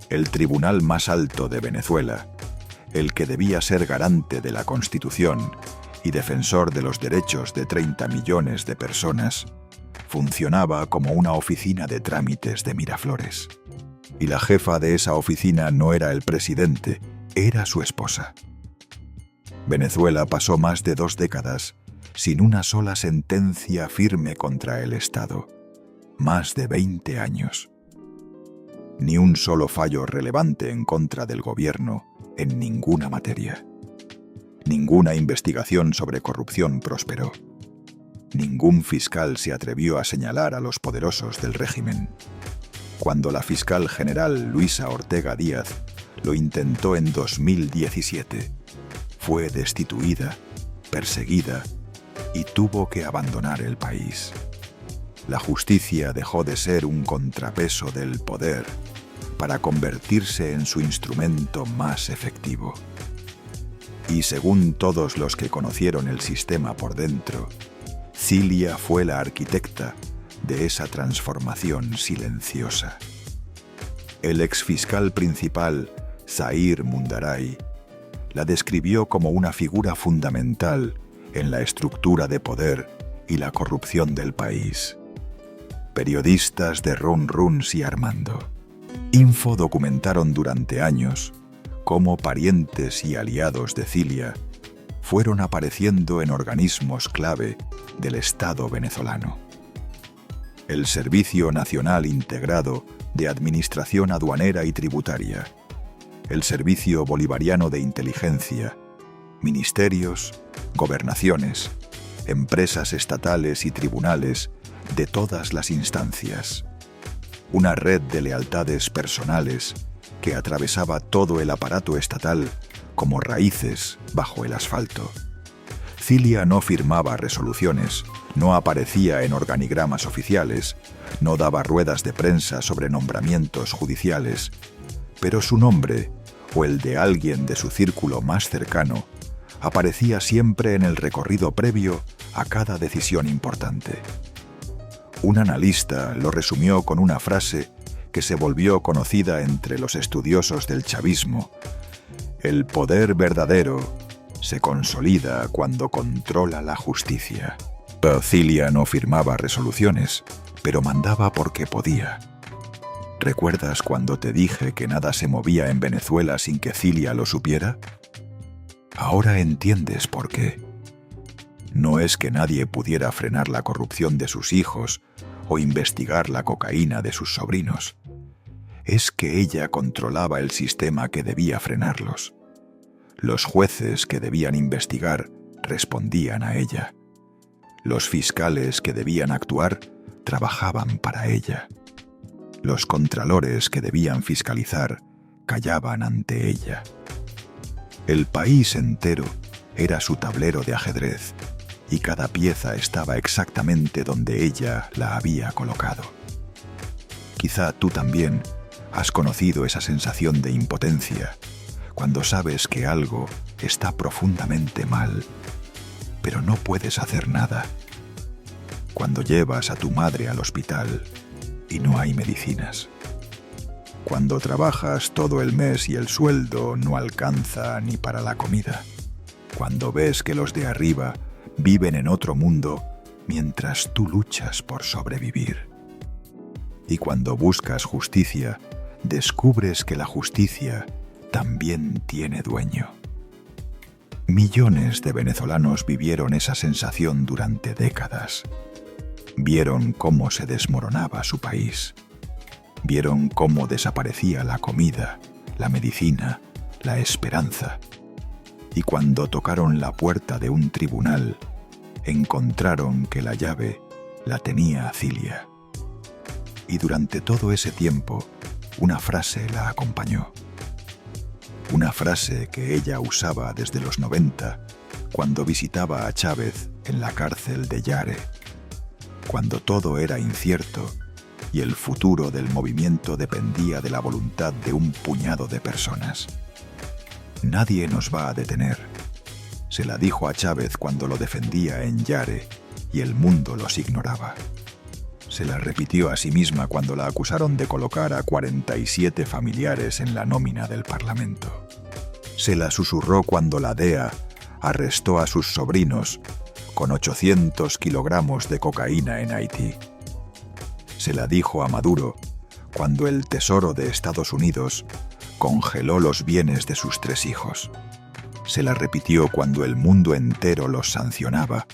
El tribunal más alto de Venezuela, el que debía ser garante de la Constitución y defensor de los derechos de 30 millones de personas, funcionaba como una oficina de trámites de Miraflores. Y la jefa de esa oficina no era el presidente, era su esposa. Venezuela pasó más de 2 décadas sin una sola sentencia firme contra el Estado. Más de 20 años. Ni un solo fallo relevante en contra del gobierno en ninguna materia. Ninguna investigación sobre corrupción prosperó. Ningún fiscal se atrevió a señalar a los poderosos del régimen. Cuando la fiscal general Luisa Ortega Díaz lo intentó en 2017, fue destituida, perseguida y tuvo que abandonar el país. La justicia dejó de ser un contrapeso del poder para convertirse en su instrumento más efectivo. Y según todos los que conocieron el sistema por dentro, Cilia fue la arquitecta de esa transformación silenciosa. El exfiscal principal, Zahir Mundaray, la describió como una figura fundamental en la estructura de poder y la corrupción del país. Periodistas de Run Runs y Armando Info documentaron durante años cómo parientes y aliados de Cilia fueron apareciendo en organismos clave del Estado venezolano. El Servicio Nacional Integrado de Administración Aduanera y Tributaria, el Servicio Bolivariano de Inteligencia, ministerios, gobernaciones, empresas estatales y tribunales de todas las instancias. Una red de lealtades personales que atravesaba todo el aparato estatal como raíces bajo el asfalto. Cilia no firmaba resoluciones, no aparecía en organigramas oficiales, no daba ruedas de prensa sobre nombramientos judiciales, pero su nombre, o el de alguien de su círculo más cercano, aparecía siempre en el recorrido previo a cada decisión importante. Un analista lo resumió con una frase que se volvió conocida entre los estudiosos del chavismo: el poder verdadero se consolida cuando controla la justicia. Cilia no firmaba resoluciones, pero mandaba porque podía. ¿Recuerdas cuando te dije que nada se movía en Venezuela sin que Cilia lo supiera? Ahora entiendes por qué. No es que nadie pudiera frenar la corrupción de sus hijos o investigar la cocaína de sus sobrinos. Es que ella controlaba el sistema que debía frenarlos. Los jueces que debían investigar respondían a ella. Los fiscales que debían actuar trabajaban para ella. Los contralores que debían fiscalizar callaban ante ella. El país entero era su tablero de ajedrez y cada pieza estaba exactamente donde ella la había colocado. Quizá tú también Has conocido esa sensación de impotencia cuando sabes que algo está profundamente mal, pero no puedes hacer nada. Cuando llevas a tu madre al hospital y no hay medicinas. Cuando trabajas todo el mes y el sueldo no alcanza ni para la comida. Cuando ves que los de arriba viven en otro mundo mientras tú luchas por sobrevivir. Y cuando buscas justicia, descubres que la justicia también tiene dueño. Millones de venezolanos vivieron esa sensación durante décadas. Vieron cómo se desmoronaba su país. Vieron cómo desaparecía la comida, la medicina, la esperanza. Y cuando tocaron la puerta de un tribunal, encontraron que la llave la tenía Cilia. Y durante todo ese tiempo, una frase la acompañó. Una frase que ella usaba desde los 90, cuando visitaba a Chávez en la cárcel de Yare, cuando todo era incierto y el futuro del movimiento dependía de la voluntad de un puñado de personas. Nadie nos va a detener. Se la dijo a Chávez cuando lo defendía en Yare y el mundo los ignoraba. Se la repitió a sí misma cuando la acusaron de colocar a 47 familiares en la nómina del Parlamento. Se la susurró cuando la DEA arrestó a sus sobrinos con 800 kilogramos de cocaína en Haití. Se la dijo a Maduro cuando el Tesoro de Estados Unidos congeló los bienes de sus 3 hijos. Se la repitió cuando el mundo entero los sancionaba,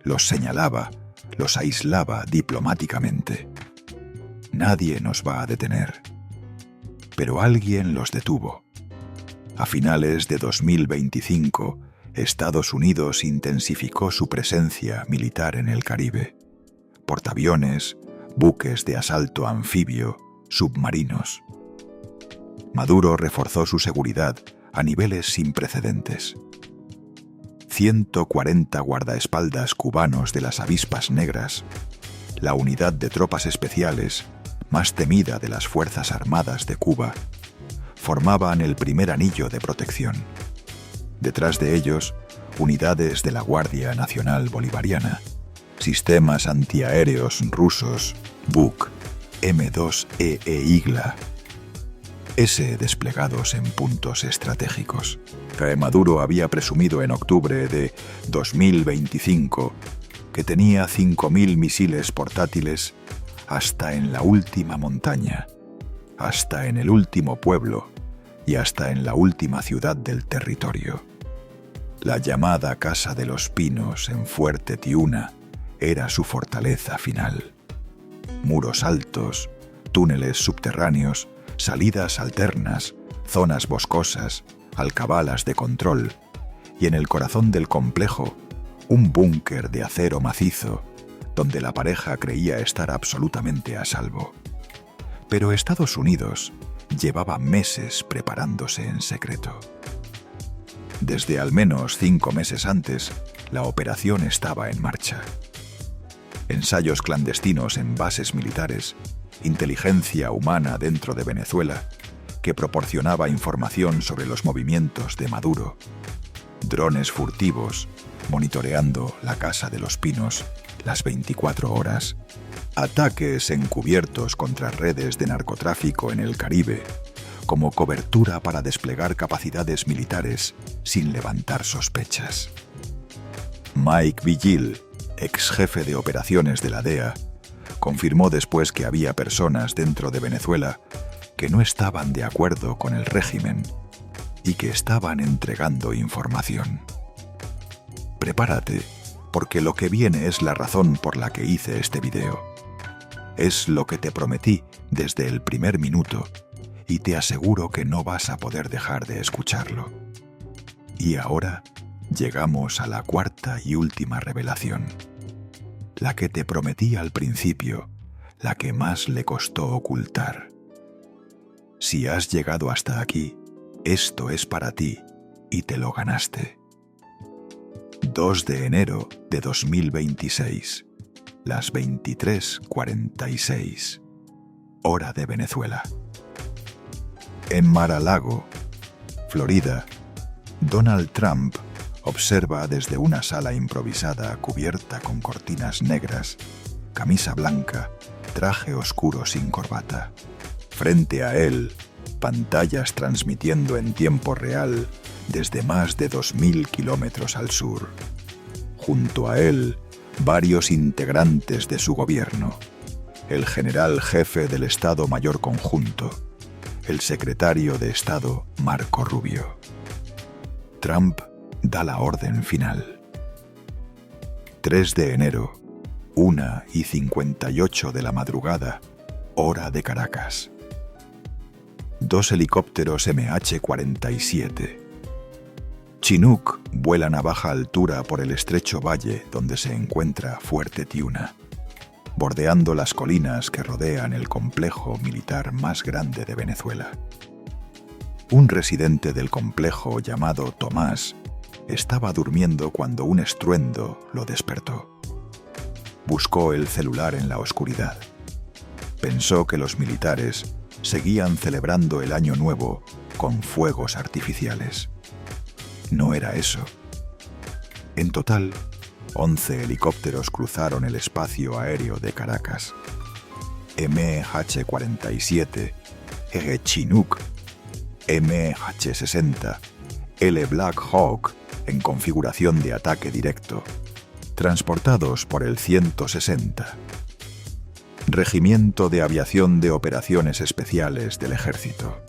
los señalaba, los aislaba diplomáticamente. Nadie nos va a detener. Pero alguien los detuvo. A finales de 2025, Estados Unidos intensificó su presencia militar en el Caribe. Portaaviones, buques de asalto anfibio, submarinos. Maduro reforzó su seguridad a niveles sin precedentes. 140 guardaespaldas cubanos de las Avispas Negras, la unidad de tropas especiales más temida de las Fuerzas Armadas de Cuba, formaban el primer anillo de protección. Detrás de ellos, unidades de la Guardia Nacional Bolivariana, sistemas antiaéreos rusos, Buk, M2E e Igla, desplegados en puntos estratégicos. Maduro había presumido en octubre de 2025 que tenía 5.000 misiles portátiles hasta en la última montaña, hasta en el último pueblo y hasta en la última ciudad del territorio. La llamada Casa de los Pinos en Fuerte Tiuna era su fortaleza final. Muros altos, túneles subterráneos, salidas alternas, zonas boscosas, alcabalas de control, y en el corazón del complejo, un búnker de acero macizo, donde la pareja creía estar absolutamente a salvo. Pero Estados Unidos llevaba meses preparándose en secreto. Desde al menos 5 meses antes, la operación estaba en marcha. Ensayos clandestinos en bases militares, inteligencia humana dentro de Venezuela, que proporcionaba información sobre los movimientos de Maduro, drones furtivos monitoreando la Casa de los Pinos las 24 horas, ataques encubiertos contra redes de narcotráfico en el Caribe, como cobertura para desplegar capacidades militares sin levantar sospechas. Mike Vigil, ex jefe de operaciones de la DEA, confirmó después que había personas dentro de Venezuela que no estaban de acuerdo con el régimen y que estaban entregando información. Prepárate, porque lo que viene es la razón por la que hice este video. Es lo que te prometí desde el primer minuto y te aseguro que no vas a poder dejar de escucharlo. Y ahora llegamos a la cuarta y última revelación. La que te prometí al principio, la que más le costó ocultar. Si has llegado hasta aquí, esto es para ti y te lo ganaste. 2 de enero de 2026, las 23:46, hora de Venezuela. En Mar-a-Lago, Florida, Donald Trump observa desde una sala improvisada cubierta con cortinas negras, camisa blanca, traje oscuro sin corbata. Frente a él, pantallas transmitiendo en tiempo real desde más de 2000 kilómetros al sur. Junto a él, varios integrantes de su gobierno. El general jefe del Estado Mayor Conjunto, el secretario de Estado Marco Rubio. Trump da la orden final. 3 de enero, 1:58 de la madrugada, hora de Caracas. 2 helicópteros MH-47. Chinook vuelan a baja altura por el estrecho valle donde se encuentra Fuerte Tiuna, bordeando las colinas que rodean el complejo militar más grande de Venezuela. Un residente del complejo llamado Tomás estaba durmiendo cuando un estruendo lo despertó. Buscó el celular en la oscuridad. Pensó que los militares seguían celebrando el Año Nuevo con fuegos artificiales. No era eso. En total, 11 helicópteros cruzaron el espacio aéreo de Caracas. MH-47, Chinook, MH-60, L Black Hawk en configuración de ataque directo, transportados por el 160. Regimiento de Aviación de Operaciones Especiales del Ejército.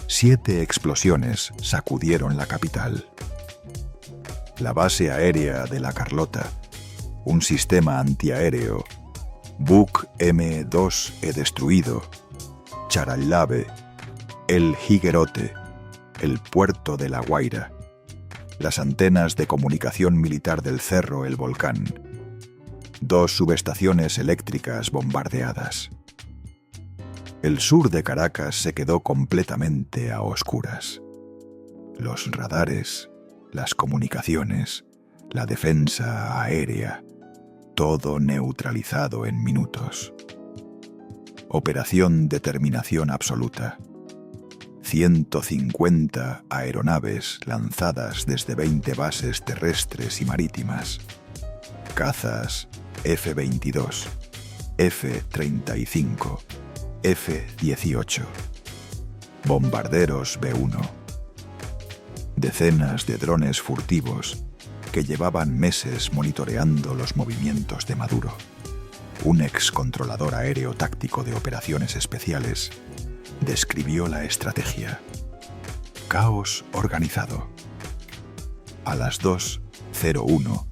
7 explosiones sacudieron la capital. La base aérea de La Carlota, un sistema antiaéreo, Buk M2 destruido, Charallave, el Higuerote, el puerto de La Guaira, las antenas de comunicación militar del Cerro El Volcán, 2 subestaciones eléctricas bombardeadas. El sur de Caracas se quedó completamente a oscuras. Los radares, las comunicaciones, la defensa aérea, todo neutralizado en minutos. Operación de terminación absoluta. 150 aeronaves lanzadas desde 20 bases terrestres y marítimas. Cazas F-22, F-35, F-18. Bombarderos B-1. Decenas de drones furtivos que llevaban meses monitoreando los movimientos de Maduro, un excontrolador aéreo táctico de operaciones especiales, describió la estrategia. Caos organizado. A las 2:01,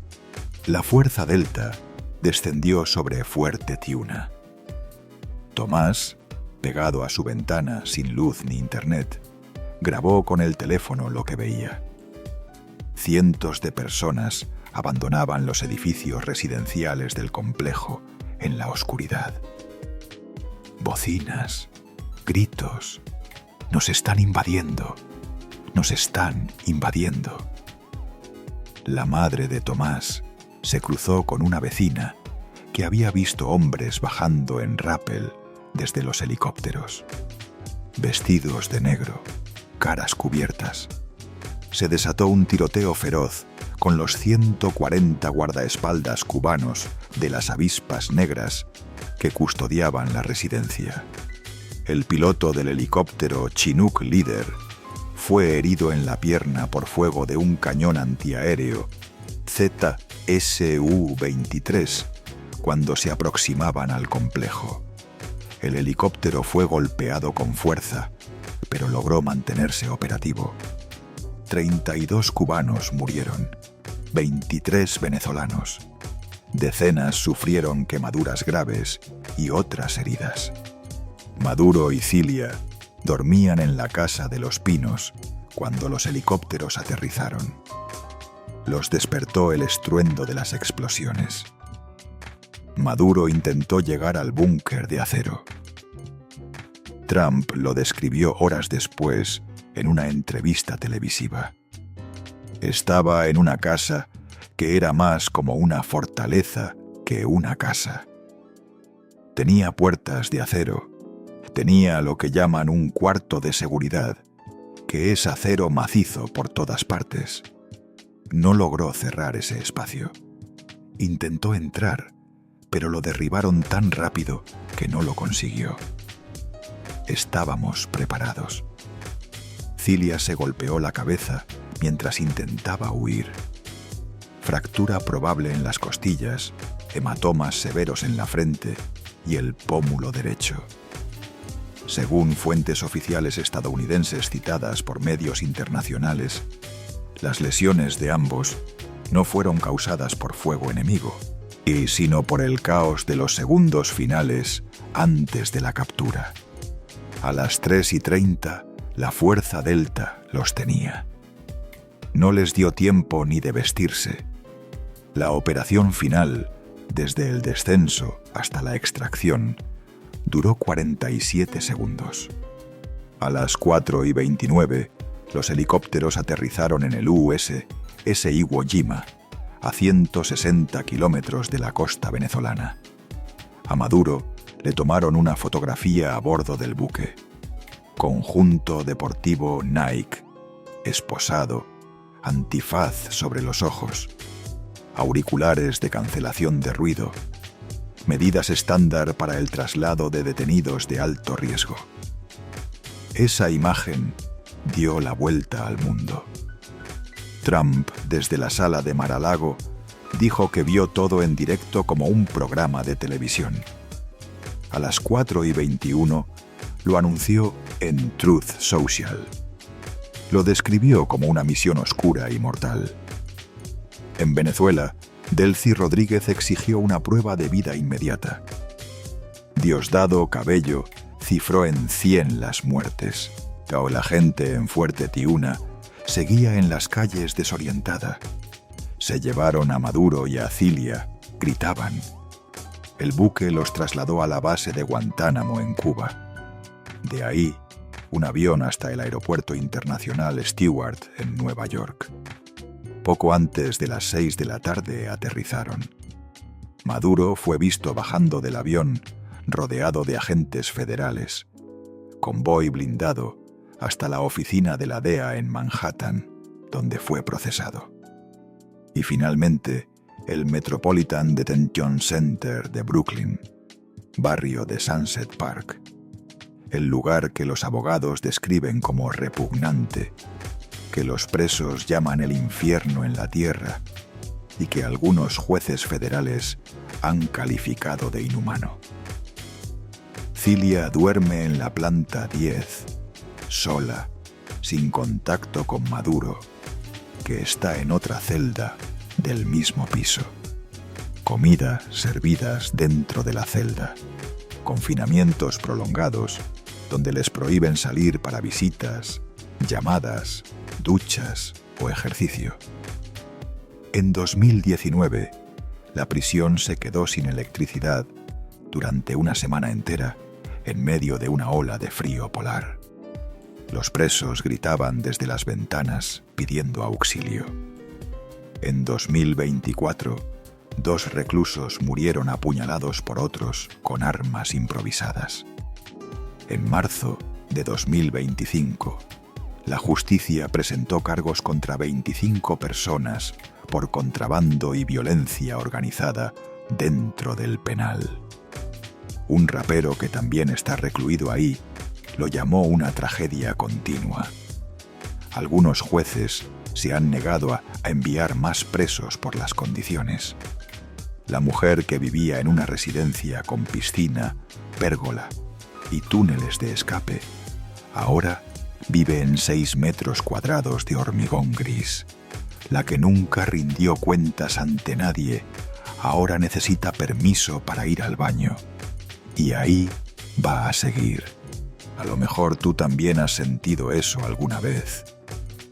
la Fuerza Delta descendió sobre Fuerte Tiuna. Tomás, pegado a su ventana sin luz ni internet, grabó con el teléfono lo que veía. Cientos de personas abandonaban los edificios residenciales del complejo en la oscuridad. Bocinas, gritos. Nos están invadiendo. Nos están invadiendo. La madre de Tomás se cruzó con una vecina que había visto hombres bajando en rappel desde los helicópteros. Vestidos de negro, caras cubiertas. Se desató un tiroteo feroz con los 140 guardaespaldas cubanos de las avispas negras que custodiaban la residencia. El piloto del helicóptero Chinook Leader fue herido en la pierna por fuego de un cañón antiaéreo ZSU-23 cuando se aproximaban al complejo. El helicóptero fue golpeado con fuerza, pero logró mantenerse operativo. 32 cubanos murieron, 23 venezolanos. Decenas sufrieron quemaduras graves y otras heridas. Maduro y Cilia dormían en la Casa de los Pinos cuando los helicópteros aterrizaron. Los despertó el estruendo de las explosiones. Maduro intentó llegar al búnker de acero. Trump lo describió horas después en una entrevista televisiva. Estaba en una casa que era más como una fortaleza que una casa. Tenía puertas de acero, Tenía lo que llaman un cuarto de seguridad, que es acero macizo por todas partes. No logró cerrar ese espacio. Intentó entrar, pero lo derribaron tan rápido que no lo consiguió. Estábamos preparados. Cilia se golpeó la cabeza mientras intentaba huir. Fractura probable en las costillas, hematomas severos en la frente y el pómulo derecho. Según fuentes oficiales estadounidenses citadas por medios internacionales, las lesiones de ambos no fueron causadas por fuego enemigo, sino por el caos de los segundos finales antes de la captura. A las 3:30, la fuerza Delta los tenía. No les dio tiempo ni de vestirse. La operación final, desde el descenso hasta la extracción, duró 47 segundos. A las 4:29, los helicópteros aterrizaron en el USS Iwo Jima, a 160 kilómetros de la costa venezolana. A Maduro le tomaron una fotografía a bordo del buque. Conjunto deportivo Nike, esposado, antifaz sobre los ojos, auriculares de cancelación de ruido, medidas estándar para el traslado de detenidos de alto riesgo. Esa imagen dio la vuelta al mundo. Trump, desde la sala de Mar-a-Lago, dijo que vio todo en directo como un programa de televisión. A las 4:21 lo anunció en Truth Social. Lo describió como una misión oscura y mortal. En Venezuela, Delcy Rodríguez exigió una prueba de vida inmediata. Diosdado Cabello cifró en 100 las muertes. La gente en Fuerte Tiuna seguía en las calles desorientada. Se llevaron a Maduro y a Cilia, gritaban. El buque los trasladó a la base de Guantánamo en Cuba. De ahí, un avión hasta el aeropuerto internacional Stewart en Nueva York. Poco antes de las 6 de la tarde aterrizaron. Maduro fue visto bajando del avión, rodeado de agentes federales. Convoy blindado hasta la oficina de la DEA en Manhattan, donde fue procesado. Y finalmente, el Metropolitan Detention Center de Brooklyn, barrio de Sunset Park, el lugar que los abogados describen como repugnante, que los presos llaman el infierno en la tierra y que algunos jueces federales han calificado de inhumano. Cilia duerme en la planta 10, sola, sin contacto con Maduro, que está en otra celda del mismo piso. Comidas servidas dentro de la celda, confinamientos prolongados donde les prohíben salir para visitas, llamadas, duchas o ejercicio. En 2019, la prisión se quedó sin electricidad durante una semana entera en medio de una ola de frío polar. Los presos gritaban desde las ventanas pidiendo auxilio. En 2024, 2 reclusos murieron apuñalados por otros con armas improvisadas. En marzo de 2025, la justicia presentó cargos contra 25 personas por contrabando y violencia organizada dentro del penal. Un rapero que también está recluido ahí lo llamó una tragedia continua. Algunos jueces se han negado a enviar más presos por las condiciones. La mujer que vivía en una residencia con piscina, pérgola y túneles de escape, ahora vive en 6 metros cuadrados de hormigón gris. La que nunca rindió cuentas ante nadie, ahora necesita permiso para ir al baño. Y ahí va a seguir. A lo mejor tú también has sentido eso alguna vez.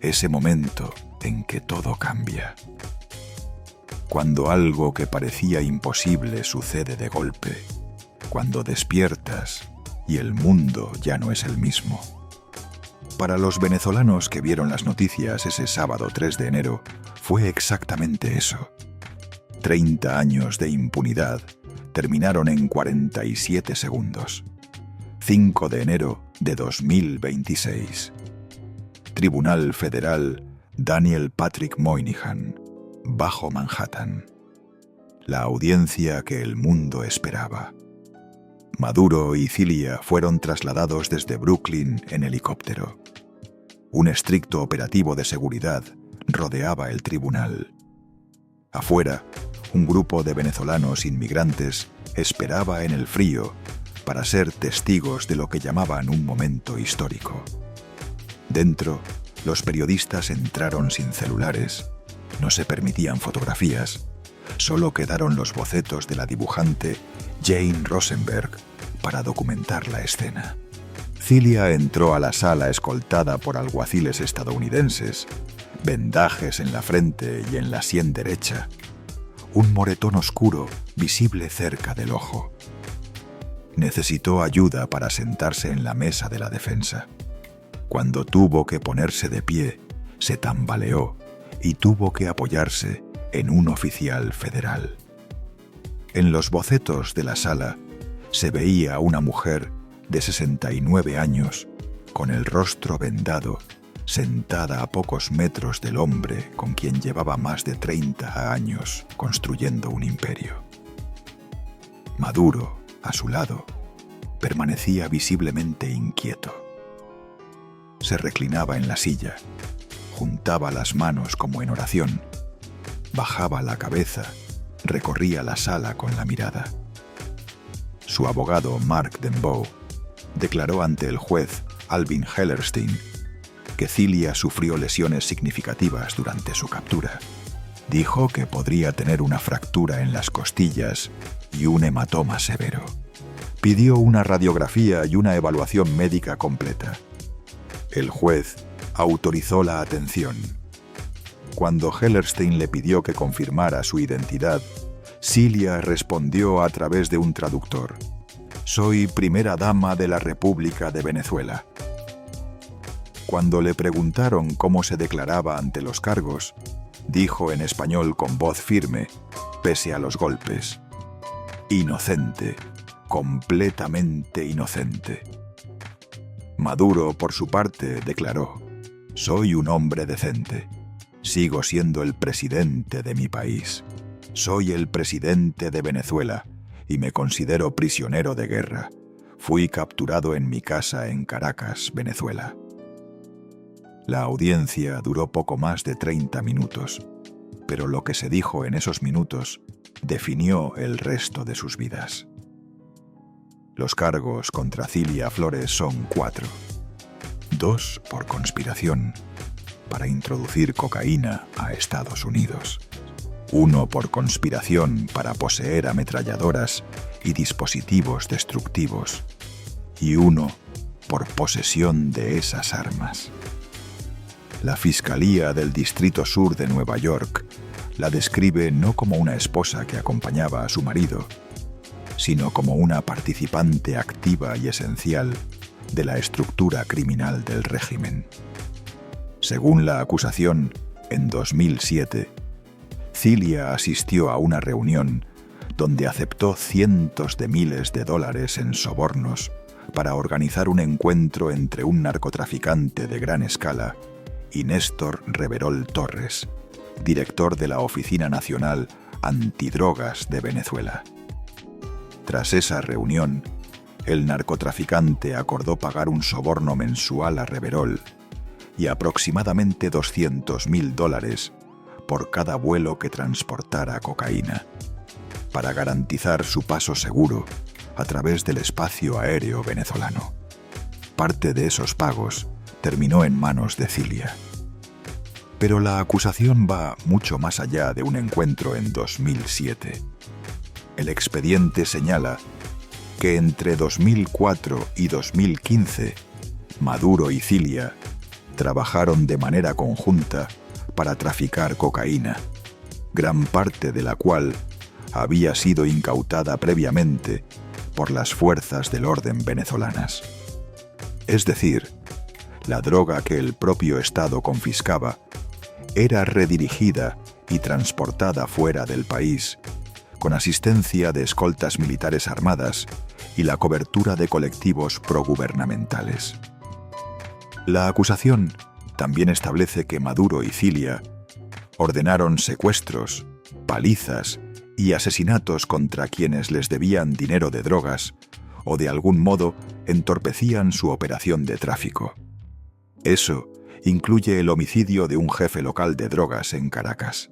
Ese momento en que todo cambia. Cuando algo que parecía imposible sucede de golpe. Cuando despiertas y el mundo ya no es el mismo. Para los venezolanos que vieron las noticias ese sábado 3 de enero, fue exactamente eso. 30 años de impunidad terminaron en 47 segundos. 5 de enero de 2026. Tribunal Federal Daniel Patrick Moynihan, Bajo Manhattan. La audiencia que el mundo esperaba. Maduro y Cilia fueron trasladados desde Brooklyn en helicóptero. Un estricto operativo de seguridad rodeaba el tribunal. Afuera, un grupo de venezolanos inmigrantes esperaba en el frío para ser testigos de lo que llamaban un momento histórico. Dentro, los periodistas entraron sin celulares, no se permitían fotografías, solo quedaron los bocetos de la dibujante Jane Rosenberg para documentar la escena. Cilia entró a la sala escoltada por alguaciles estadounidenses, vendajes en la frente y en la sien derecha, un moretón oscuro visible cerca del ojo. Necesitó ayuda para sentarse en la mesa de la defensa. Cuando tuvo que ponerse de pie, se tambaleó y tuvo que apoyarse en un oficial federal. En los bocetos de la sala se veía una mujer de 69 años, con el rostro vendado, sentada a pocos metros del hombre con quien llevaba más de 30 años construyendo un imperio. Maduro, a su lado, permanecía visiblemente inquieto. Se reclinaba en la silla, juntaba las manos como en oración, bajaba la cabeza, recorría la sala con la mirada. Su abogado Mark Dembow declaró ante el juez Alvin Hellerstein que Cilia sufrió lesiones significativas durante su captura. Dijo que podría tener una fractura en las costillas y un hematoma severo. Pidió una radiografía y una evaluación médica completa. El juez autorizó la atención. Cuando Hellerstein le pidió que confirmara su identidad, Cilia respondió a través de un traductor: «Soy primera dama de la República de Venezuela». Cuando le preguntaron cómo se declaraba ante los cargos, dijo en español con voz firme, pese a los golpes: «Inocente, completamente inocente». Maduro, por su parte, declaró: «Soy un hombre decente. Sigo siendo el presidente de mi país. Soy el presidente de Venezuela y me considero prisionero de guerra. Fui capturado en mi casa en Caracas, Venezuela». La audiencia duró poco más de 30 minutos, pero lo que se dijo en esos minutos definió el resto de sus vidas. Los cargos contra Cilia Flores son 4. 2 por conspiración para introducir cocaína a Estados Unidos. 1 por conspiración para poseer ametralladoras y dispositivos destructivos. Y 1 por posesión de esas armas. La Fiscalía del Distrito Sur de Nueva York la describe no como una esposa que acompañaba a su marido, sino como una participante activa y esencial de la estructura criminal del régimen. Según la acusación, en 2007, Cilia asistió a una reunión donde aceptó cientos de miles de dólares en sobornos para organizar un encuentro entre un narcotraficante de gran escala y Néstor Reverol Torres, director de la Oficina Nacional Antidrogas de Venezuela. Tras esa reunión, el narcotraficante acordó pagar un soborno mensual a Reverol y aproximadamente $200.000 por cada vuelo que transportara cocaína, para garantizar su paso seguro a través del espacio aéreo venezolano. Parte de esos pagos terminó en manos de Cilia. Pero la acusación va mucho más allá de un encuentro en 2007. El expediente señala que entre 2004 y 2015, Maduro y Cilia trabajaron de manera conjunta para traficar cocaína, gran parte de la cual había sido incautada previamente por las fuerzas del orden venezolanas. Es decir, la droga que el propio Estado confiscaba era redirigida y transportada fuera del país, con asistencia de escoltas militares armadas y la cobertura de colectivos progubernamentales. La acusación también establece que Maduro y Cilia ordenaron secuestros, palizas y asesinatos contra quienes les debían dinero de drogas o de algún modo entorpecían su operación de tráfico. Eso incluye el homicidio de un jefe local de drogas en Caracas.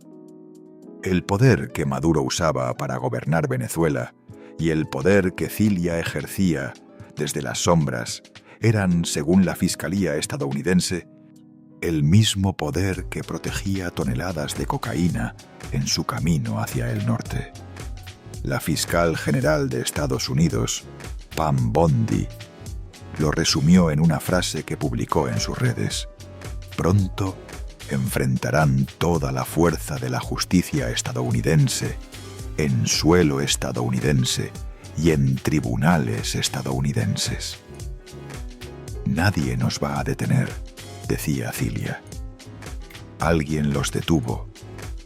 El poder que Maduro usaba para gobernar Venezuela y el poder que Cilia ejercía desde las sombras eran, según la Fiscalía estadounidense, el mismo poder que protegía toneladas de cocaína en su camino hacia el norte. La fiscal general de Estados Unidos, Pam Bondi, lo resumió en una frase que publicó en sus redes: «Pronto enfrentarán toda la fuerza de la justicia estadounidense en suelo estadounidense y en tribunales estadounidenses». «Nadie nos va a detener», decía Cilia. Alguien los detuvo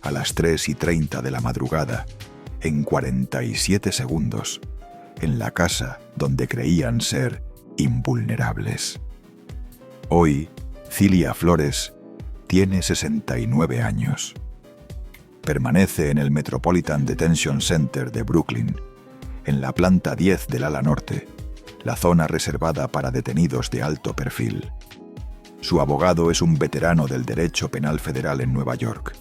a las 3:30 de la madrugada, en 47 segundos, en la casa donde creían ser invulnerables. Hoy, Cilia Flores tiene 69 años. Permanece en el Metropolitan Detention Center de Brooklyn, en la planta 10 del ala norte, la zona reservada para detenidos de alto perfil. Su abogado es un veterano del derecho penal federal en Nueva York.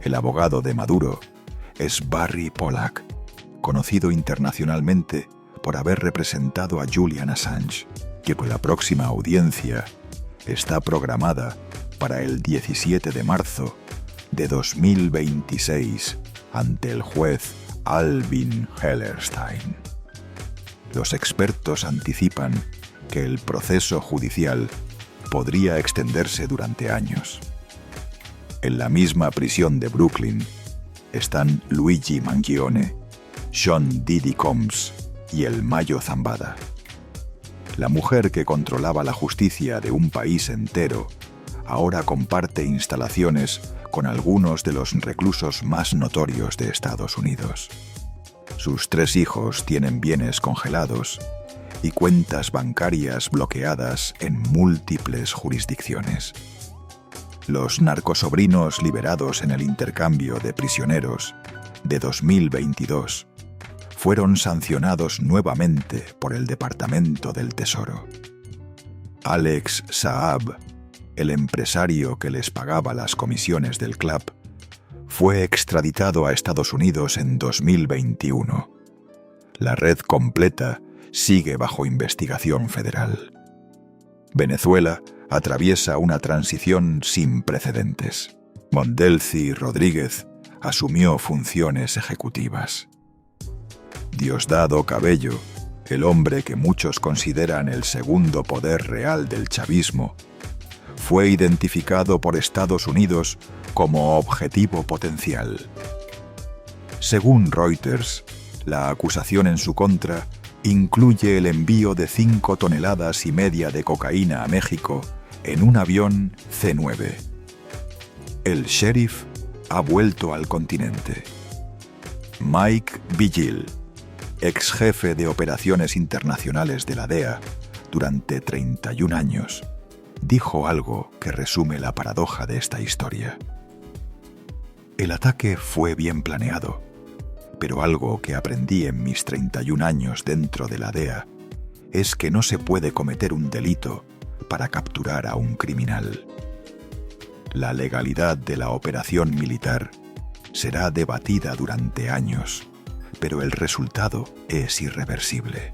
El abogado de Maduro es Barry Pollack, conocido internacionalmente por haber representado a Julian Assange, que la próxima audiencia está programada para el 17 de marzo de 2026 ante el juez Alvin Hellerstein. Los expertos anticipan que el proceso judicial podría extenderse durante años. En la misma prisión de Brooklyn están Luigi Mangione, Sean Diddy Combs y el Mayo Zambada. La mujer que controlaba la justicia de un país entero ahora comparte instalaciones con algunos de los reclusos más notorios de Estados Unidos. Sus 3 hijos tienen bienes congelados y cuentas bancarias bloqueadas en múltiples jurisdicciones. Los narcosobrinos liberados en el intercambio de prisioneros de 2022 fueron sancionados nuevamente por el Departamento del Tesoro. Alex Saab, el empresario que les pagaba las comisiones del club, fue extraditado a Estados Unidos en 2021. La red completa sigue bajo investigación federal. Venezuela atraviesa una transición sin precedentes. Mondelci Rodríguez asumió funciones ejecutivas. Diosdado Cabello, el hombre que muchos consideran el segundo poder real del chavismo, fue identificado por Estados Unidos como objetivo potencial. Según Reuters, la acusación en su contra incluye el envío de 5,5 toneladas de cocaína a México en un avión C-9. El sheriff ha vuelto al continente. Mike Vigil, ex jefe de operaciones internacionales de la DEA durante 31 años, dijo algo que resume la paradoja de esta historia. El ataque fue bien planeado, pero algo que aprendí en mis 31 años dentro de la DEA es que no se puede cometer un delito para capturar a un criminal. La legalidad de la operación militar será debatida durante años, pero el resultado es irreversible.